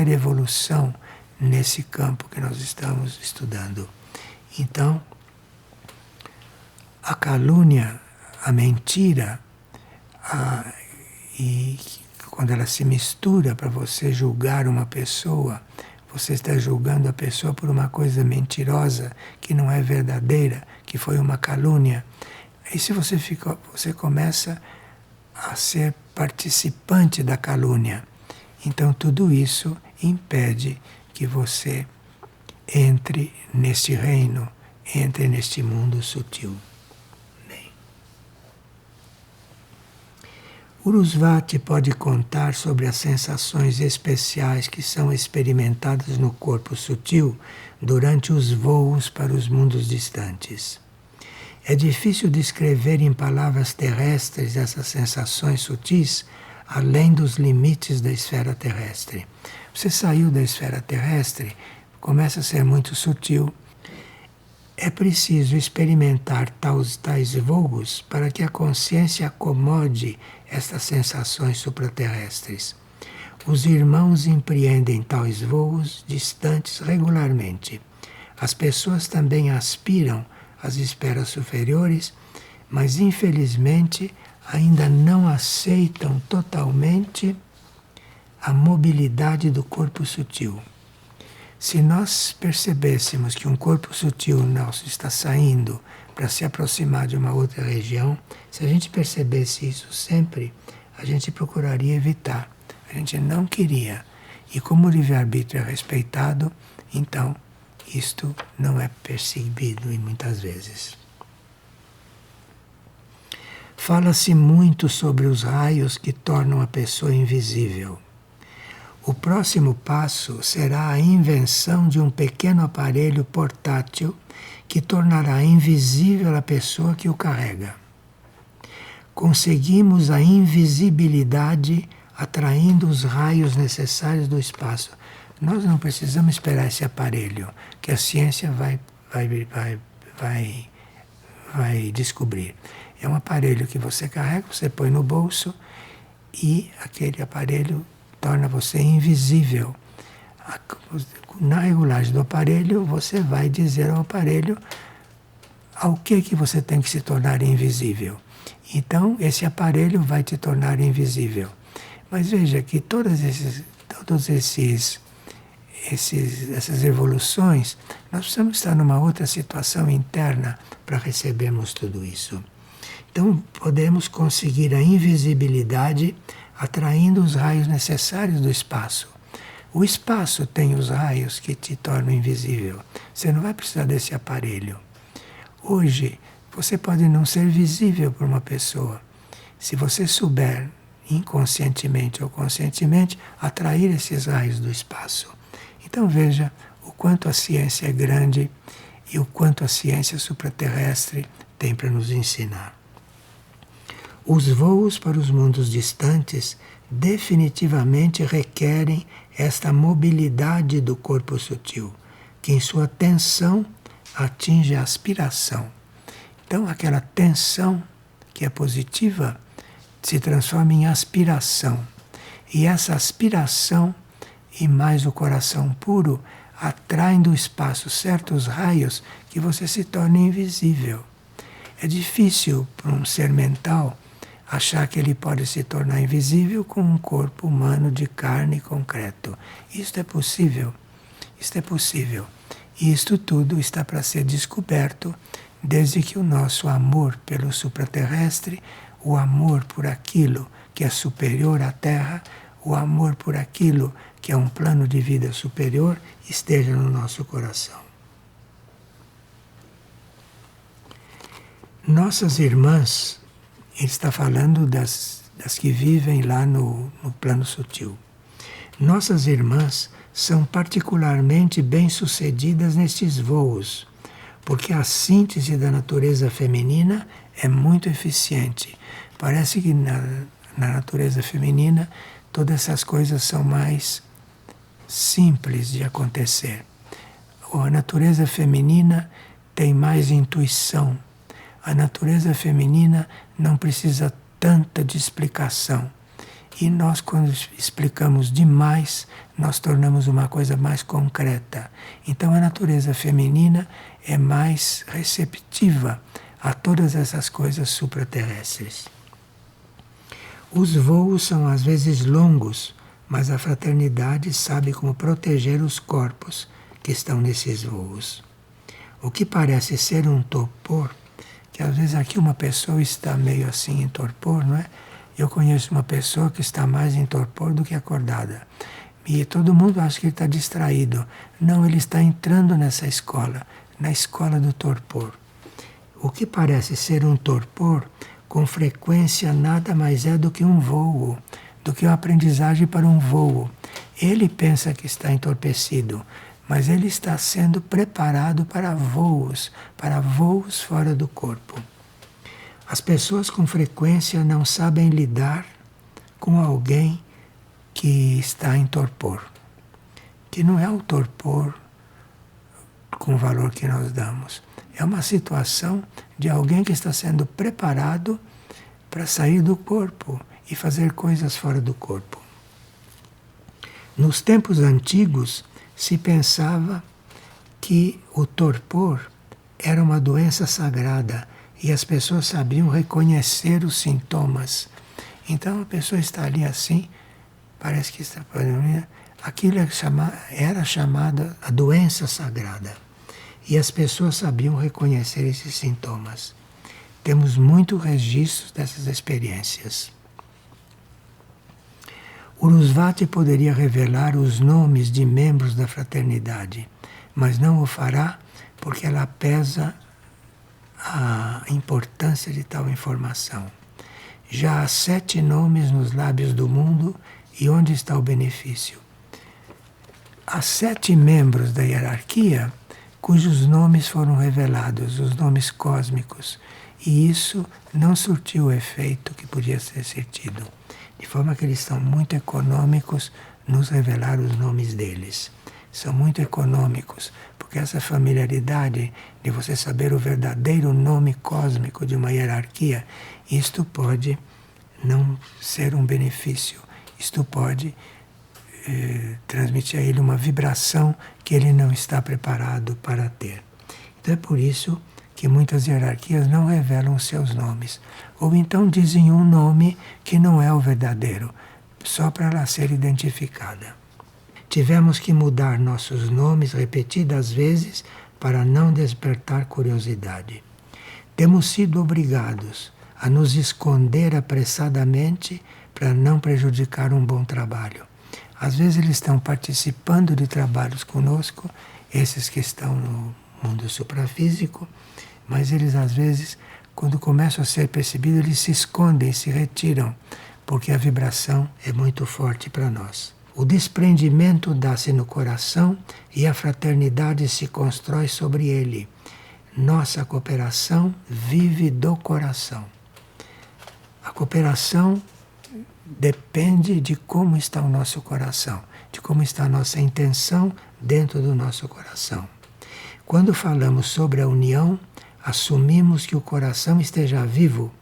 evolução nesse campo que nós estamos estudando. Então, a calúnia, a mentira, e quando ela se mistura para você julgar uma pessoa, você está julgando a pessoa por uma coisa mentirosa, que não é verdadeira, que foi uma calúnia. E se você começa a ser participante da calúnia. Então tudo isso impede que você entre neste reino, entre neste mundo sutil. Bem. Urusvati pode contar sobre as sensações especiais que são experimentadas no corpo sutil durante os voos para os mundos distantes. É difícil descrever em palavras terrestres essas sensações sutis além dos limites da esfera terrestre. Você saiu da esfera terrestre, começa a ser muito sutil. É preciso experimentar tais voos para que a consciência acomode estas sensações supraterrestres. Os irmãos empreendem tais voos distantes regularmente. As pessoas também aspiram às esferas superiores, mas infelizmente ainda não aceitam totalmente a mobilidade do corpo sutil. Se nós percebêssemos que um corpo sutil nosso está saindo para se aproximar de uma outra região, se a gente percebesse isso sempre, a gente procuraria evitar. A gente não queria. E como o livre-arbítrio é respeitado, então isto não é percebido muitas vezes. Fala-se muito sobre os raios que tornam a pessoa invisível. O próximo passo será a invenção de um pequeno aparelho portátil que tornará invisível a pessoa que o carrega. Conseguimos a invisibilidade atraindo os raios necessários do espaço. Nós não precisamos esperar esse aparelho, que a ciência vai descobrir. É um aparelho que você carrega, você põe no bolso e aquele aparelho torna você invisível. Na regulagem do aparelho, você vai dizer ao aparelho ao que você tem que se tornar invisível. Então, esse aparelho vai te tornar invisível. Mas veja que todas essas evoluções, nós precisamos estar numa outra situação interna para recebermos tudo isso. Então, podemos conseguir a invisibilidade atraindo os raios necessários do espaço. O espaço tem os raios que te tornam invisível. Você não vai precisar desse aparelho. Hoje, você pode não ser visível por uma pessoa. Se você souber, inconscientemente ou conscientemente, atrair esses raios do espaço. Então veja o quanto a ciência é grande e o quanto a ciência supraterrestre tem para nos ensinar. Os voos para os mundos distantes definitivamente requerem esta mobilidade do corpo sutil, que em sua tensão atinge a aspiração. Então aquela tensão que é positiva se transforma em aspiração. E essa aspiração e mais o coração puro atraem do espaço certos raios que você se torna invisível. É difícil para um ser mental achar que ele pode se tornar invisível com um corpo humano de carne concreto. Isto é possível. Isto é possível. E isto tudo está para ser descoberto desde que o nosso amor pelo supraterrestre, o amor por aquilo que é superior à Terra, o amor por aquilo que é um plano de vida superior, esteja no nosso coração. Nossas irmãs, ele está falando das que vivem lá no plano sutil. Nossas irmãs são particularmente bem-sucedidas nestes voos, porque a síntese da natureza feminina é muito eficiente. Parece que na natureza feminina todas essas coisas são mais simples de acontecer. A natureza feminina tem mais intuição. A natureza feminina não precisa tanta de explicação. E nós, quando explicamos demais, nós tornamos uma coisa mais concreta. Então a natureza feminina é mais receptiva a todas essas coisas supraterrestres. Os voos são às vezes longos, mas a fraternidade sabe como proteger os corpos que estão nesses voos. O que parece ser um torpor, que às vezes aqui uma pessoa está meio assim em torpor, não é? Eu conheço uma pessoa que está mais em torpor do que acordada. E todo mundo acha que ele está distraído. Não, ele está entrando nessa escola, na escola do torpor. O que parece ser um torpor, com frequência nada mais é do que um voo, do que uma aprendizagem para um voo. Ele pensa que está entorpecido, mas ele está sendo preparado para voos fora do corpo. As pessoas com frequência não sabem lidar com alguém que está em torpor, que não é o torpor com o valor que nós damos. É uma situação de alguém que está sendo preparado para sair do corpo e fazer coisas fora do corpo. Nos tempos antigos, se pensava que o torpor era uma doença sagrada e as pessoas sabiam reconhecer os sintomas. Então a pessoa está ali assim, parece que está... Aquilo era chamada a doença sagrada. E as pessoas sabiam reconhecer esses sintomas. Temos muitos registros dessas experiências. Urusvati poderia revelar os nomes de membros da fraternidade, mas não o fará porque ela pesa a importância de tal informação. Já há 7 nomes nos lábios do mundo, e onde está o benefício? Há 7 membros da hierarquia cujos nomes foram revelados, os nomes cósmicos, e isso não surtiu o efeito que podia ser sentido. De forma que eles são muito econômicos nos revelar os nomes deles. São muito econômicos, porque essa familiaridade de você saber o verdadeiro nome cósmico de uma hierarquia, isto pode não ser um benefício, isto pode transmitir a ele uma vibração que ele não está preparado para ter. Então é por isso que muitas hierarquias não revelam os seus nomes, ou então dizem um nome que não é o verdadeiro, só para ela ser identificada. Tivemos que mudar nossos nomes repetidas vezes para não despertar curiosidade. Temos sido obrigados a nos esconder apressadamente para não prejudicar um bom trabalho. Às vezes eles estão participando de trabalhos conosco, esses que estão no mundo suprafísico, mas eles às vezes, quando começam a ser percebidos, eles se escondem, se retiram, porque a vibração é muito forte para nós. O desprendimento dá-se no coração e a fraternidade se constrói sobre ele. Nossa cooperação vive do coração. A cooperação depende de como está o nosso coração, de como está a nossa intenção dentro do nosso coração. Quando falamos sobre a união, assumimos que o coração esteja vivo.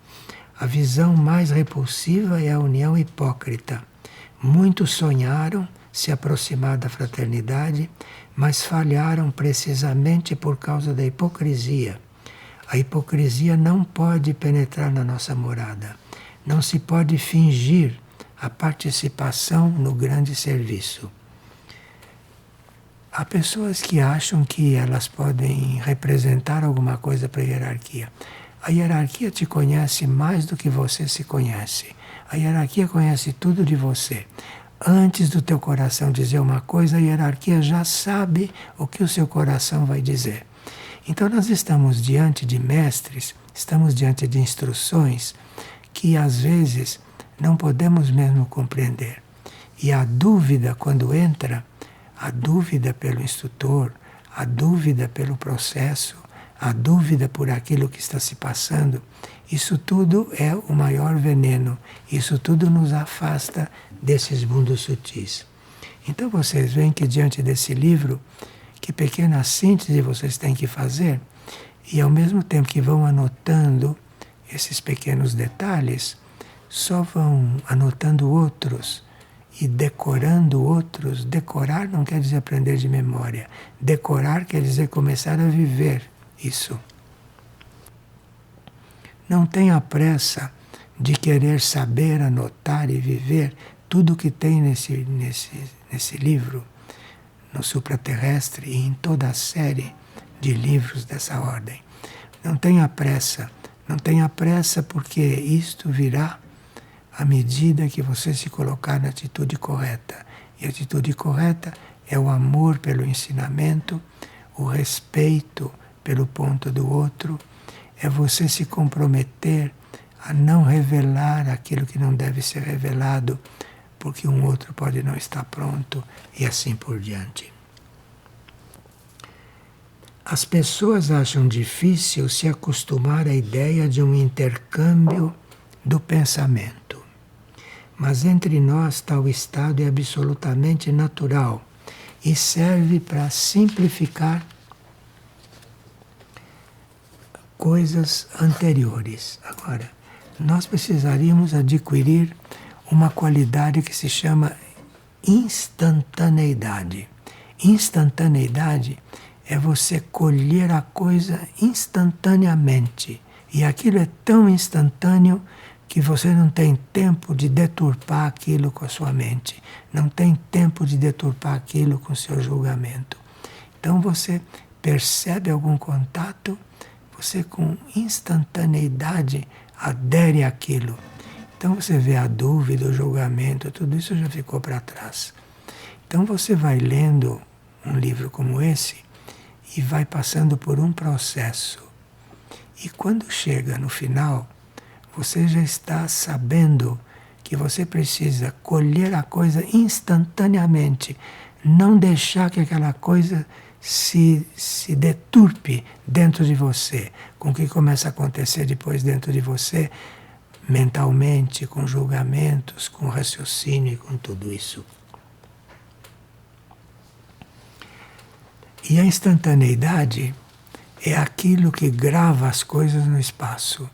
A visão mais repulsiva é a união hipócrita. Muitos sonharam se aproximar da fraternidade, mas falharam precisamente por causa da hipocrisia. A hipocrisia não pode penetrar na nossa morada. Não se pode fingir a participação no grande serviço. Há pessoas que acham que elas podem representar alguma coisa para a hierarquia. A hierarquia te conhece mais do que você se conhece. A hierarquia conhece tudo de você. Antes do teu coração dizer uma coisa, a hierarquia já sabe o que o seu coração vai dizer. Então nós estamos diante de mestres, estamos diante de instruções que às vezes não podemos mesmo compreender. E a dúvida, quando entra, a dúvida pelo instrutor, a dúvida pelo processo, a dúvida por aquilo que está se passando, isso tudo é o maior veneno, isso tudo nos afasta desses mundos sutis. Então vocês veem que diante desse livro, que pequena síntese vocês têm que fazer, e ao mesmo tempo que vão anotando esses pequenos detalhes, só vão anotando outros e decorando outros. Decorar não quer dizer aprender de memória. Decorar quer dizer começar a viver isso. Não tenha pressa de querer saber, anotar e viver tudo que tem nesse livro, no supraterrestre e em toda a série de livros dessa ordem. Não tenha pressa. Não tenha pressa, porque isto virá à medida que você se colocar na atitude correta. E a atitude correta é o amor pelo ensinamento, o respeito pelo ponto do outro, é você se comprometer a não revelar aquilo que não deve ser revelado, porque um outro pode não estar pronto, e assim por diante. As pessoas acham difícil se acostumar à ideia de um intercâmbio do pensamento. Mas entre nós tal estado é absolutamente natural e serve para simplificar coisas anteriores. Agora, nós precisaríamos adquirir uma qualidade que se chama instantaneidade. Instantaneidade é você colher a coisa instantaneamente. E aquilo é tão instantâneo que você não tem tempo de deturpar aquilo com a sua mente. Não tem tempo de deturpar aquilo com o seu julgamento. Então você percebe algum contato, você com instantaneidade adere àquilo. Então você vê a dúvida, o julgamento, tudo isso já ficou para trás. Então você vai lendo um livro como esse e vai passando por um processo. E quando chega no final, você já está sabendo que você precisa colher a coisa instantaneamente, não deixar que aquela coisa se deturpe dentro de você, com o que começa a acontecer depois dentro de você, mentalmente, com julgamentos, com raciocínio e com tudo isso. E a instantaneidade é aquilo que grava as coisas no espaço.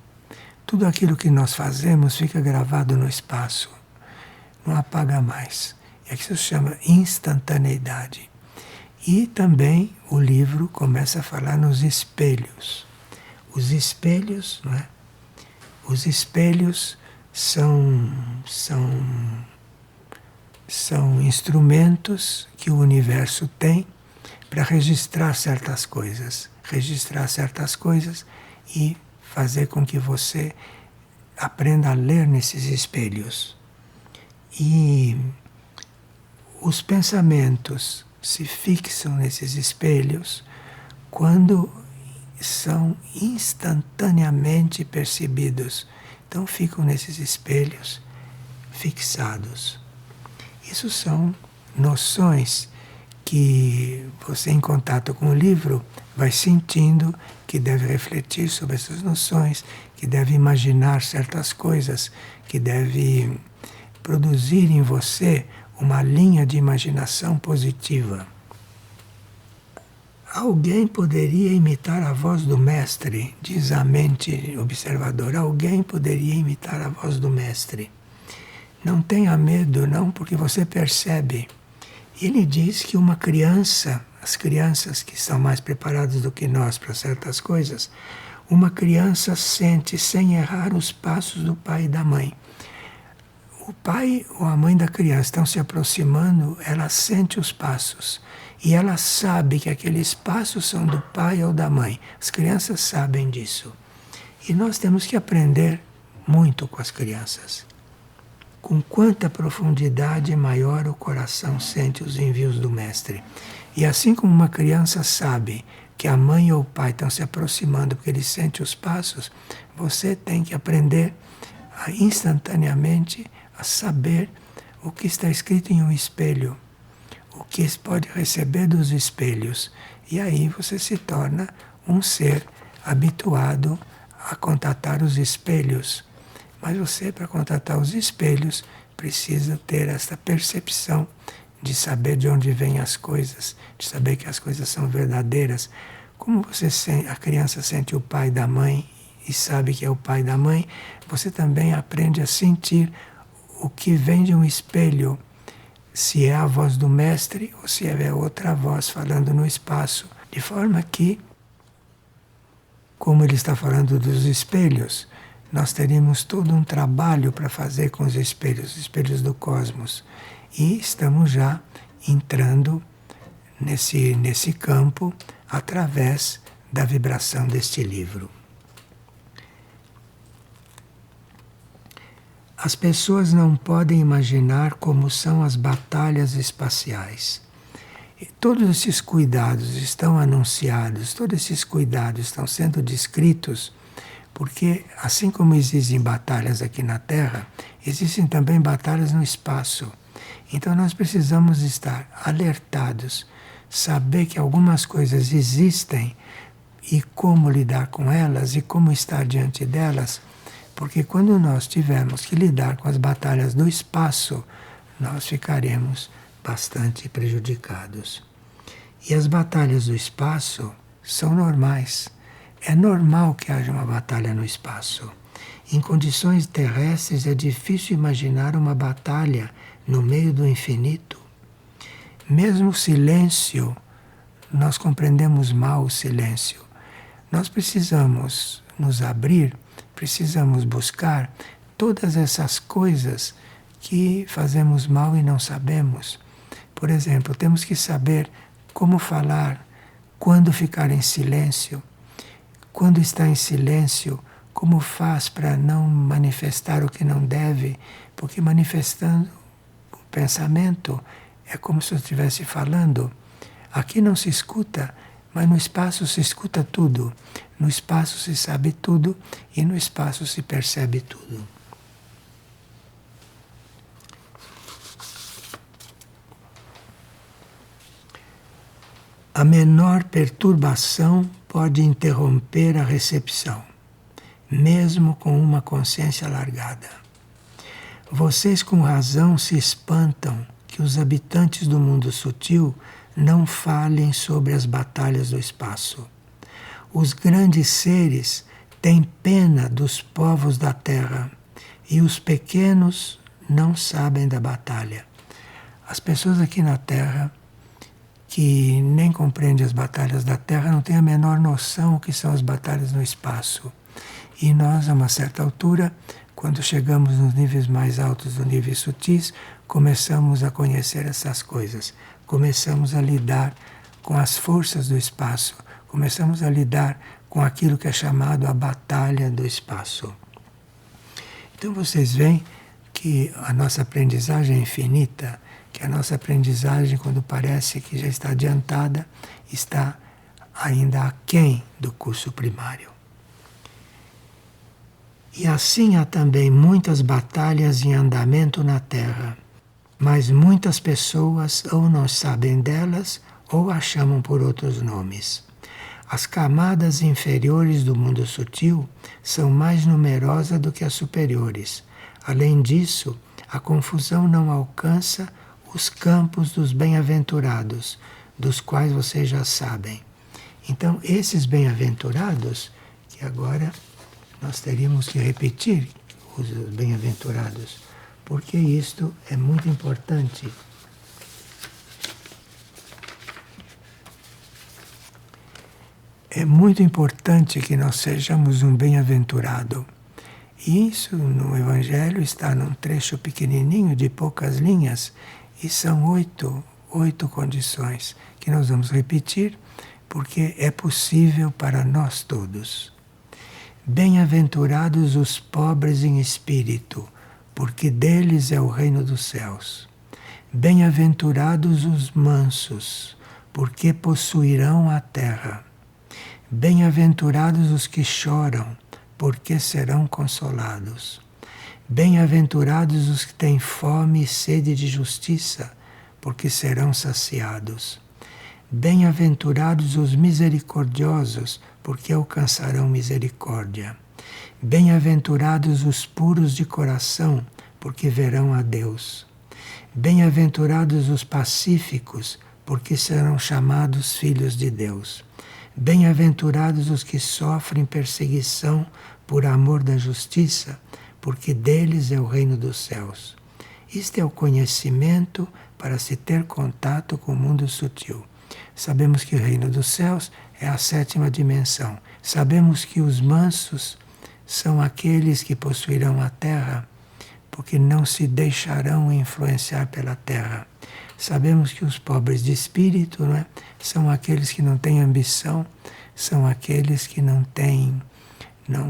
Tudo aquilo que nós fazemos fica gravado no espaço, não apaga mais. É que isso se chama instantaneidade. E também o livro começa a falar nos espelhos. Os espelhos, não é? Os espelhos são instrumentos que o universo tem para registrar certas coisas e fazer com que você aprenda a ler nesses espelhos. E os pensamentos se fixam nesses espelhos quando são instantaneamente percebidos. Então ficam nesses espelhos fixados. Isso são noções que você, em contato com o livro, vai sentindo que deve refletir sobre essas noções, que deve imaginar certas coisas, que deve produzir em você uma linha de imaginação positiva. Alguém poderia imitar a voz do mestre, diz a mente observadora. Alguém poderia imitar a voz do mestre. Não tenha medo, não, porque você percebe. Ele diz que uma criança, as crianças que são mais preparadas do que nós para certas coisas, uma criança sente sem errar os passos do pai e da mãe. O pai ou a mãe da criança estão se aproximando, ela sente os passos. E ela sabe que aqueles passos são do pai ou da mãe. As crianças sabem disso. E nós temos que aprender muito com as crianças. Com quanta profundidade maior o coração sente os envios do Mestre. E assim como uma criança sabe que a mãe ou o pai estão se aproximando porque ele sente os passos, você tem que aprender instantaneamente a saber o que está escrito em um espelho, o que pode receber dos espelhos. E aí você se torna um ser habituado a contatar os espelhos. Mas você, para contatar os espelhos, precisa ter essa percepção de saber de onde vêm as coisas, de saber que as coisas são verdadeiras. Como você a criança sente o pai da mãe e sabe que é o pai da mãe, você também aprende a sentir o que vem de um espelho, se é a voz do mestre ou se é outra voz falando no espaço, de forma que, como ele está falando dos espelhos, nós teríamos todo um trabalho para fazer com os espelhos do cosmos. E estamos já entrando nesse campo através da vibração deste livro. As pessoas não podem imaginar como são as batalhas espaciais. E todos esses cuidados estão anunciados, todos esses cuidados estão sendo descritos, porque assim como existem batalhas aqui na Terra, existem também batalhas no espaço. Então nós precisamos estar alertados, saber que algumas coisas existem e como lidar com elas e como estar diante delas, porque quando nós tivermos que lidar com as batalhas do espaço, nós ficaremos bastante prejudicados. E as batalhas do espaço são normais. É normal que haja uma batalha no espaço. Em condições terrestres é difícil imaginar uma batalha no meio do infinito. Mesmo o silêncio, nós compreendemos mal o silêncio. Nós precisamos nos abrir, precisamos buscar todas essas coisas que fazemos mal e não sabemos. Por exemplo, temos que saber como falar, quando ficar em silêncio. Quando está em silêncio, como faz para não manifestar o que não deve? Porque manifestando o pensamento é como se eu estivesse falando. Aqui não se escuta, mas no espaço se escuta tudo. No espaço se sabe tudo e no espaço se percebe tudo. A menor perturbação pode interromper a recepção, mesmo com uma consciência alargada. Vocês com razão se espantam que os habitantes do mundo sutil não falem sobre as batalhas do espaço. Os grandes seres têm pena dos povos da terra e os pequenos não sabem da batalha. As pessoas aqui na Terra que nem compreendem as batalhas da Terra não têm a menor noção o que são as batalhas no espaço. E nós, a uma certa altura, quando chegamos nos níveis mais altos do nível sutis, começamos a conhecer essas coisas, começamos a lidar com as forças do espaço, começamos a lidar com aquilo que é chamado a batalha do espaço. Então vocês veem que a nossa aprendizagem é infinita, que a nossa aprendizagem, quando parece que já está adiantada, está ainda aquém do curso primário. E assim há também muitas batalhas em andamento na Terra, mas muitas pessoas ou não sabem delas ou as chamam por outros nomes. As camadas inferiores do mundo sutil são mais numerosas do que as superiores. Além disso, a confusão não alcança os campos dos bem-aventurados, dos quais vocês já sabem. Então, esses bem-aventurados, que agora nós teríamos que repetir os bem-aventurados, porque isto é muito importante. É muito importante que nós sejamos um bem-aventurado. E isso no Evangelho está num trecho pequenininho de poucas linhas, e são oito condições que nós vamos repetir, porque é possível para nós todos. Bem-aventurados os pobres em espírito, porque deles é o reino dos céus. Bem-aventurados os mansos, porque possuirão a terra. Bem-aventurados os que choram, porque serão consolados. Bem-aventurados os que têm fome e sede de justiça, porque serão saciados. Bem-aventurados os misericordiosos, porque alcançarão misericórdia. Bem-aventurados os puros de coração, porque verão a Deus. Bem-aventurados os pacíficos, porque serão chamados filhos de Deus. Bem-aventurados os que sofrem perseguição por amor da justiça, porque deles é o reino dos céus. Isto é o conhecimento para se ter contato com o mundo sutil. Sabemos que o reino dos céus é a 7ª dimensão. Sabemos que os mansos são aqueles que possuirão a terra, porque não se deixarão influenciar pela terra. Sabemos que os pobres de espírito, não é? São aqueles que não têm ambição, são aqueles que não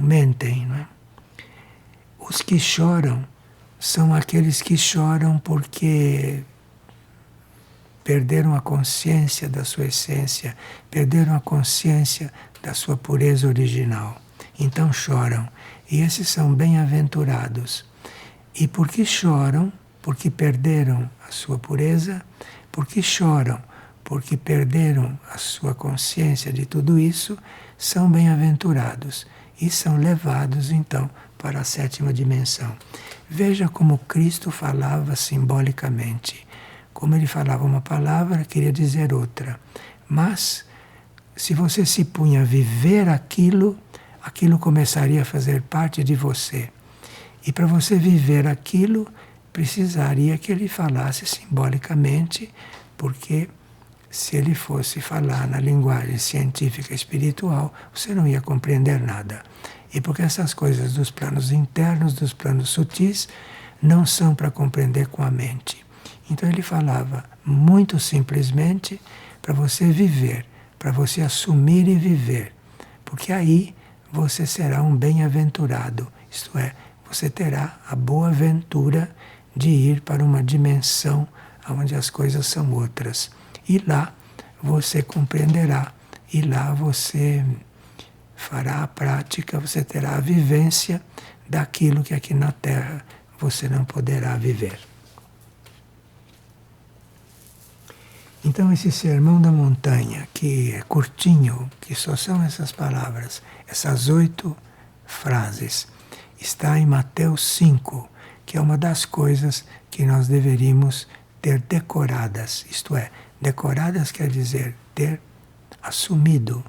mentem. Não é? Os que choram são aqueles que choram porque perderam a consciência da sua essência, perderam a consciência da sua pureza original. Então choram. E esses são bem-aventurados. E por que choram? Porque perderam a sua pureza. Porque choram? Porque perderam a sua consciência de tudo isso. São bem-aventurados. E são levados, então, para a 7ª dimensão. Veja como Cristo falava simbolicamente. Como ele falava uma palavra, queria dizer outra. Mas, se você se punha a viver aquilo, aquilo começaria a fazer parte de você. E para você viver aquilo, precisaria que ele falasse simbolicamente, porque se ele fosse falar na linguagem científica espiritual, você não ia compreender nada. E porque essas coisas dos planos internos, dos planos sutis, não são para compreender com a mente. Então ele falava muito simplesmente para você viver, para você assumir e viver. Porque aí você será um bem-aventurado, isto é, você terá a boa ventura de ir para uma dimensão onde as coisas são outras. E lá você compreenderá, e lá você fará a prática, você terá a vivência daquilo que aqui na Terra você não poderá viver. Então esse sermão da montanha, que é curtinho, que só são essas palavras, essas 8 frases, está em Mateus 5, que é uma das coisas que nós deveríamos ter decoradas. Isto é, decoradas quer dizer ter assumido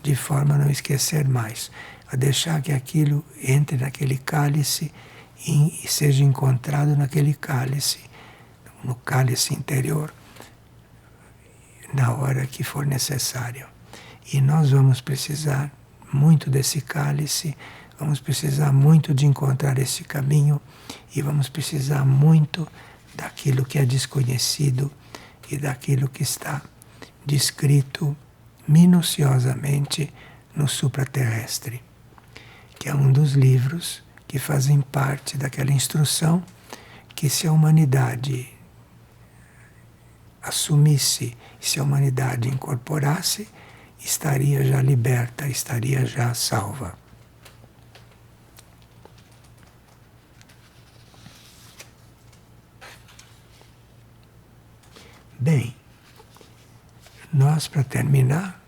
de forma a não esquecer mais, a deixar que aquilo entre naquele cálice e seja encontrado naquele cálice, no cálice interior, na hora que for necessário. E nós vamos precisar muito desse cálice, vamos precisar muito de encontrar esse caminho e vamos precisar muito daquilo que é desconhecido e daquilo que está descrito minuciosamente no supraterrestre, que é um dos livros que fazem parte daquela instrução que, se a humanidade assumisse, se a humanidade incorporasse, estaria já liberta, estaria já salva. Bem, nós, para terminar,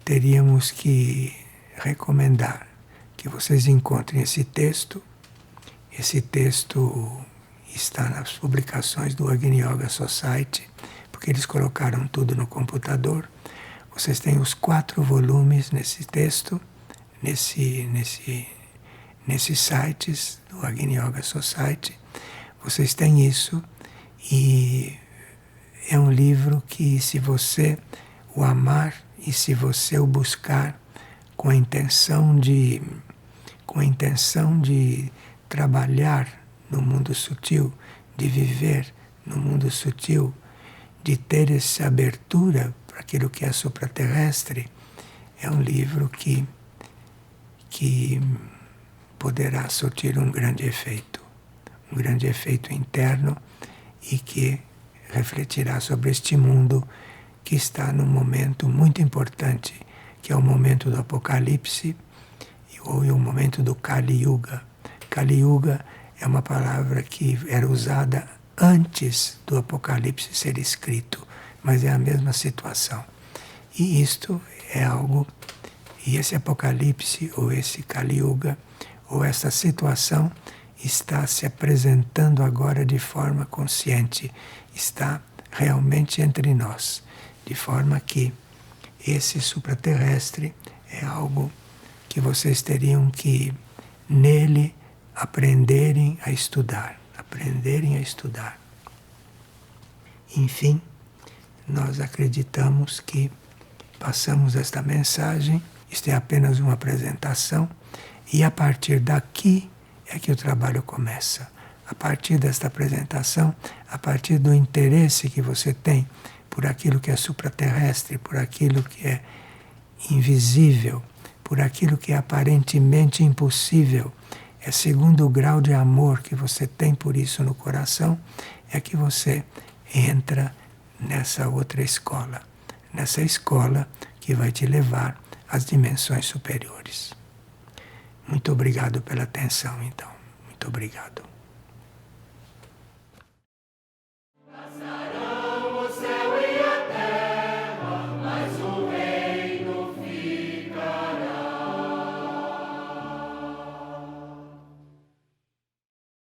teríamos que recomendar que vocês encontrem esse texto. Esse texto está nas publicações do Agni Yoga Society, porque eles colocaram tudo no computador. Vocês têm os 4 volumes nesse texto, nesses sites do Agni Yoga Society. Vocês têm isso e é um livro que, se você o amar e se você o buscar com a intenção de trabalhar no mundo sutil, de viver no mundo sutil, de ter essa abertura para aquilo que é supraterrestre, é um livro que poderá surtir um grande efeito interno e que refletirá sobre este mundo que está num momento muito importante, que é o momento do Apocalipse ou o momento do Kali Yuga. Kali Yuga é uma palavra que era usada antes do Apocalipse ser escrito, mas é a mesma situação. E isto é algo, e esse Apocalipse ou esse Kali Yuga ou essa situação está se apresentando agora de forma consciente, está realmente entre nós, de forma que esse supraterrestre é algo que vocês teriam que nele aprenderem a estudar, aprenderem a estudar. Enfim, nós acreditamos que passamos esta mensagem, isto é apenas uma apresentação, e a partir daqui é que o trabalho começa. A partir desta apresentação, a partir do interesse que você tem por aquilo que é supraterrestre, por aquilo que é invisível, por aquilo que é aparentemente impossível, é segundo o grau de amor que você tem por isso no coração, é que você entra nessa outra escola, nessa escola que vai te levar às dimensões superiores. Muito obrigado pela atenção, então. Muito obrigado.